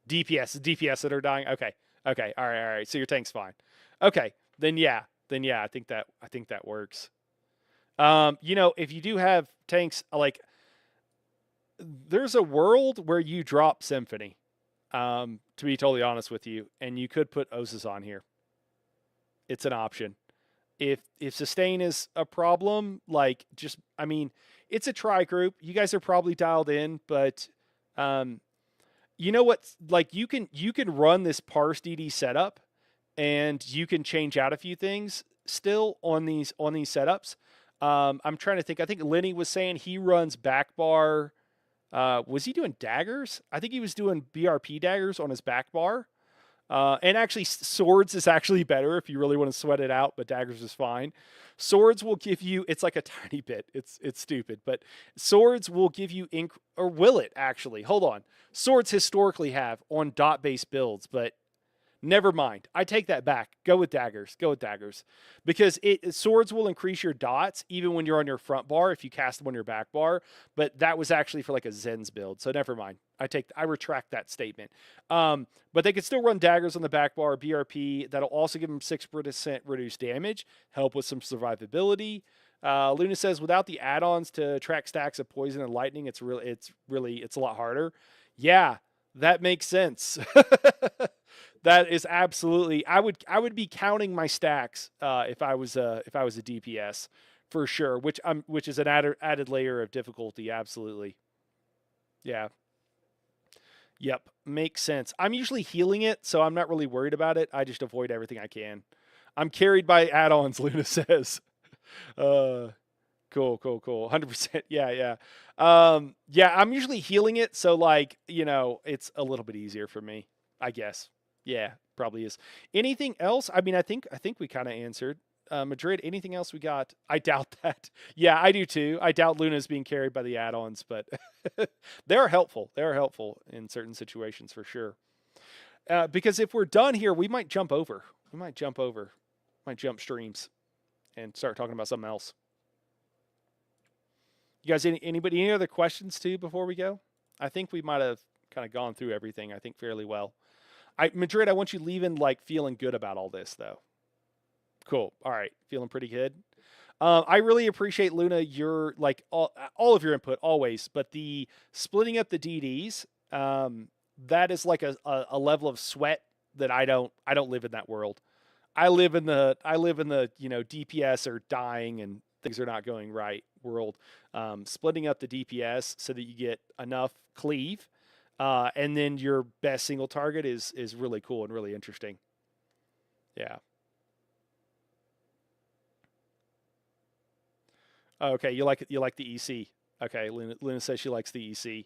DPS that are dying. Okay. All right. So your tank's fine. Okay. Then yeah. I think that works. If you do have tanks, like, there's a world where you drop Symphony, to be totally honest with you, and you could put Osis on here. It's an option. If sustain is a problem, like, it's a try group. You guys are probably dialed in, but you know what? Like you can run this parse DD setup, and you can change out a few things still on these setups. I'm trying to think. I think Lenny was saying he runs back bar. Was he doing daggers? I think he was doing BRP daggers on his back bar. And actually, swords is actually better if you really want to sweat it out, but daggers is fine. Swords will give you, it's like a tiny bit. It's stupid, but swords will give you or will it actually? Hold on. Swords historically have on dot-based builds, but never mind. I take that back. Go with daggers. Go with daggers. Because swords will increase your dots even when you're on your front bar if you cast them on your back bar. But that was actually for like a Zen's build. So never mind. I retract that statement. But they can still run daggers on the back bar, BRP. That'll also give them 6% reduced damage, help with some survivability. Luna says without the add-ons to track stacks of poison and lightning, it's a lot harder. Yeah, that makes sense. That is absolutely. I would be counting my stacks if I was a DPS for sure. Which is an added layer of difficulty. Absolutely. Yeah. Yep. Makes sense. I'm usually healing it, so I'm not really worried about it. I just avoid everything I can. I'm carried by add-ons. Luna says. Cool. 100%. Yeah. Yeah. I'm usually healing it, so like it's a little bit easier for me, I guess. Yeah, probably is. Anything else? I mean, I think we kind of answered. Madrid, anything else we got? I doubt that. Yeah, I do too. I doubt Luna's being carried by the add-ons, but they're helpful. They're helpful in certain situations for sure. Because if we're done here, we might jump over. Might jump streams and start talking about something else. You guys, any other questions too before we go? I think we might have kind of gone through everything, I think, fairly well. Madrid, I want you leaving like feeling good about all this though. Cool. All right. Feeling pretty good. I really appreciate Luna, your like all of your input always, but the splitting up the DDs, that is like a level of sweat that I don't live in that world. I live in the DPS are dying and things are not going right world. Splitting up the DPS so that you get enough cleave. And then your best single target is really cool and really interesting. Yeah. Okay, you like the EC. Okay, Luna says she likes the EC.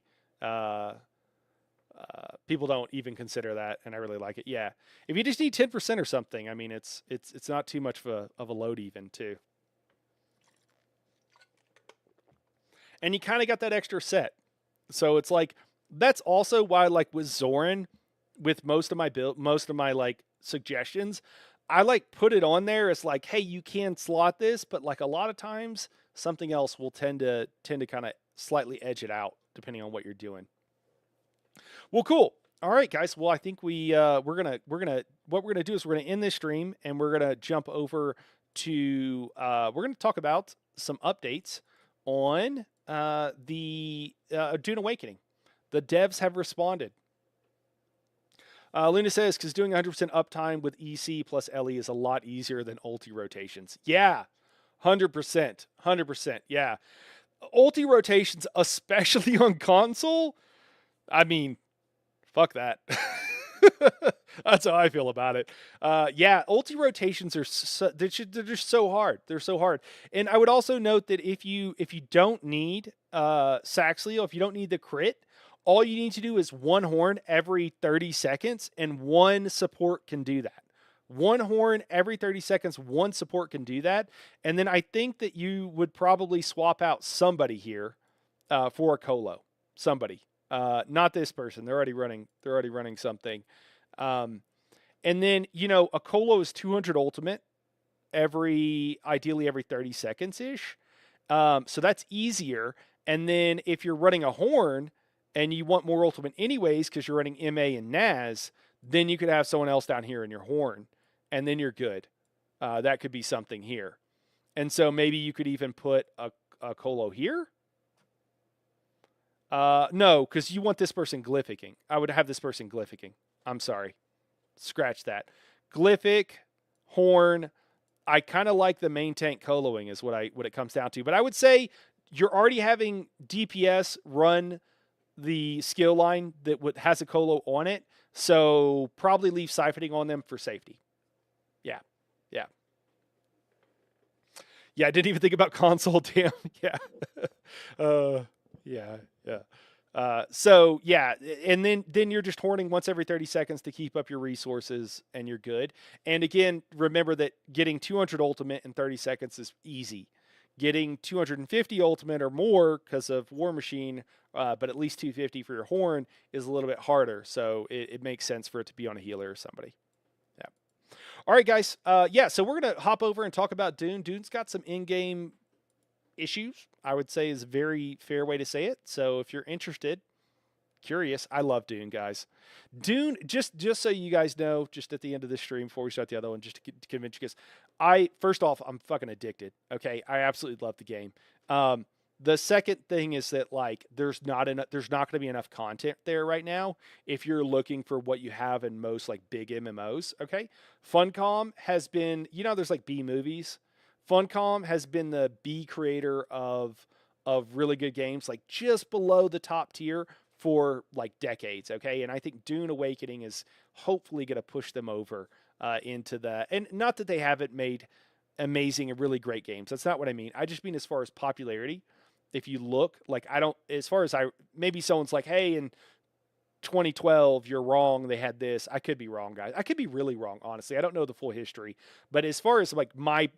People don't even consider that, and I really like it. Yeah, if you just need 10% or something, I mean, it's not too much of a load even too. And you kind of got that extra set, so it's like. That's also why, like with Zoran, with most of my like suggestions, I like put it on there as like, hey, you can slot this, but like a lot of times something else will tend to kind of slightly edge it out depending on what you're doing. Well, cool. All right, guys. Well, I think we're gonna do is we're gonna end this stream and we're gonna jump over to we're gonna talk about some updates on the Dune Awakening. The devs have responded. Luna says, because doing 100% uptime with EC plus LE is a lot easier than ulti rotations. Yeah, 100%. 100%. Yeah. Ulti rotations, especially on console, I mean, fuck that. That's how I feel about it. Yeah, ulti rotations are they're just so hard. They're so hard. And I would also note that if you don't need Saxleo, if you don't need the crit, all you need to do is one horn every 30 seconds, and one support can do that. One horn every 30 seconds, one support can do that. And then I think that you would probably swap out somebody here for a Colo. Somebody. Not this person. They're already running something. And then, a Colo is 200 ultimate ideally every 30 seconds-ish. So that's easier. And then if you're running a horn, and you want more ultimate anyways because you're running MA and Naz, then you could have someone else down here in your horn, and then you're good. That could be something here. And so maybe you could even put a Colo here. No, because you want this person glyphicking. I would have this person glyphicking. I'm sorry. Scratch that. Glyphic, horn. I kind of like the main tank Coloing is what it comes down to. But I would say you're already having DPS run the skill line that has a colo on it, so probably leave siphoning on them for safety. Yeah, yeah, yeah. I didn't even think about console. Damn. Yeah. uh, yeah, yeah. So yeah, and then you're just horning once every 30 seconds to keep up your resources, and you're good. And again, remember that getting 200 ultimate in 30 seconds is easy. Getting 250 ultimate or more because of War Machine, but at least 250 for your horn is a little bit harder. So it makes sense for it to be on a healer or somebody. Yeah. All right, guys. Yeah, so we're gonna hop over and talk about Dune. Dune's got some in-game issues, I would say, is a very fair way to say it. So if you're interested, curious, I love Dune, guys. Dune, just so you guys know, just at the end of this stream before we start the other one, just to convince you guys, first off, I'm fucking addicted. Okay, I absolutely love the game. The second thing is that like there's not going to be enough content there right now if you're looking for what you have in most like big MMOs. Okay, Funcom has been, there's like B movies. Funcom has been the B creator of really good games, like just below the top tier for like decades. Okay, and I think Dune Awakening is hopefully going to push them over into the, and not that they haven't made amazing and really great games. That's not what I mean. I just mean as far as popularity. If you look, like I don't, as far as maybe someone's like, hey, in 2012, you're wrong. They had this. I could be wrong, guys. I could be really wrong, honestly. I don't know the full history, but as far as like my,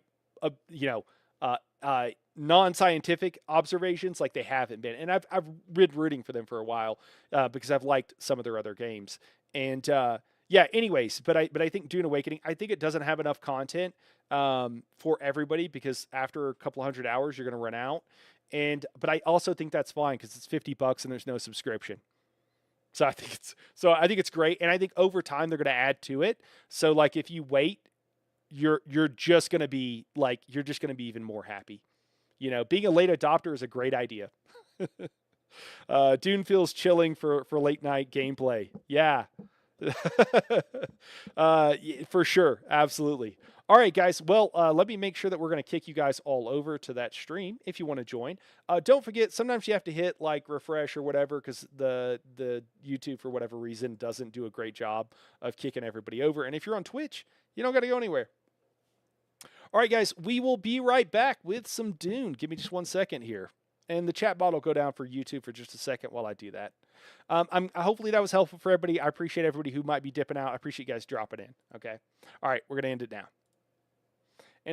uh, non-scientific observations, like they haven't been, and I've been rooting for them for a while because I've liked some of their other games, and yeah. Anyways, but I think Dune Awakening, I think it doesn't have enough content for everybody because after a couple hundred hours, you're going to run out. But I also think that's fine because it's $50 and there's no subscription. So I think it's great, and I think over time they're going to add to it. So like if you wait, you're just going to be even more happy. Being a late adopter is a great idea. Dune feels chilling for late night gameplay. Yeah. For sure. Absolutely. All right, guys. Well, let me make sure that we're going to kick you guys all over to that stream if you want to join. Don't forget, sometimes you have to hit like refresh or whatever because the YouTube, for whatever reason, doesn't do a great job of kicking everybody over. And if you're on Twitch, you don't got to go anywhere. All right, guys. We will be right back with some Dune. Give me just 1 second here. And the chat bot will go down for YouTube for just a second while I do that. Hopefully that was helpful for everybody. I appreciate everybody who might be dipping out. I appreciate you guys dropping in. Okay. All right. We're going to end it now.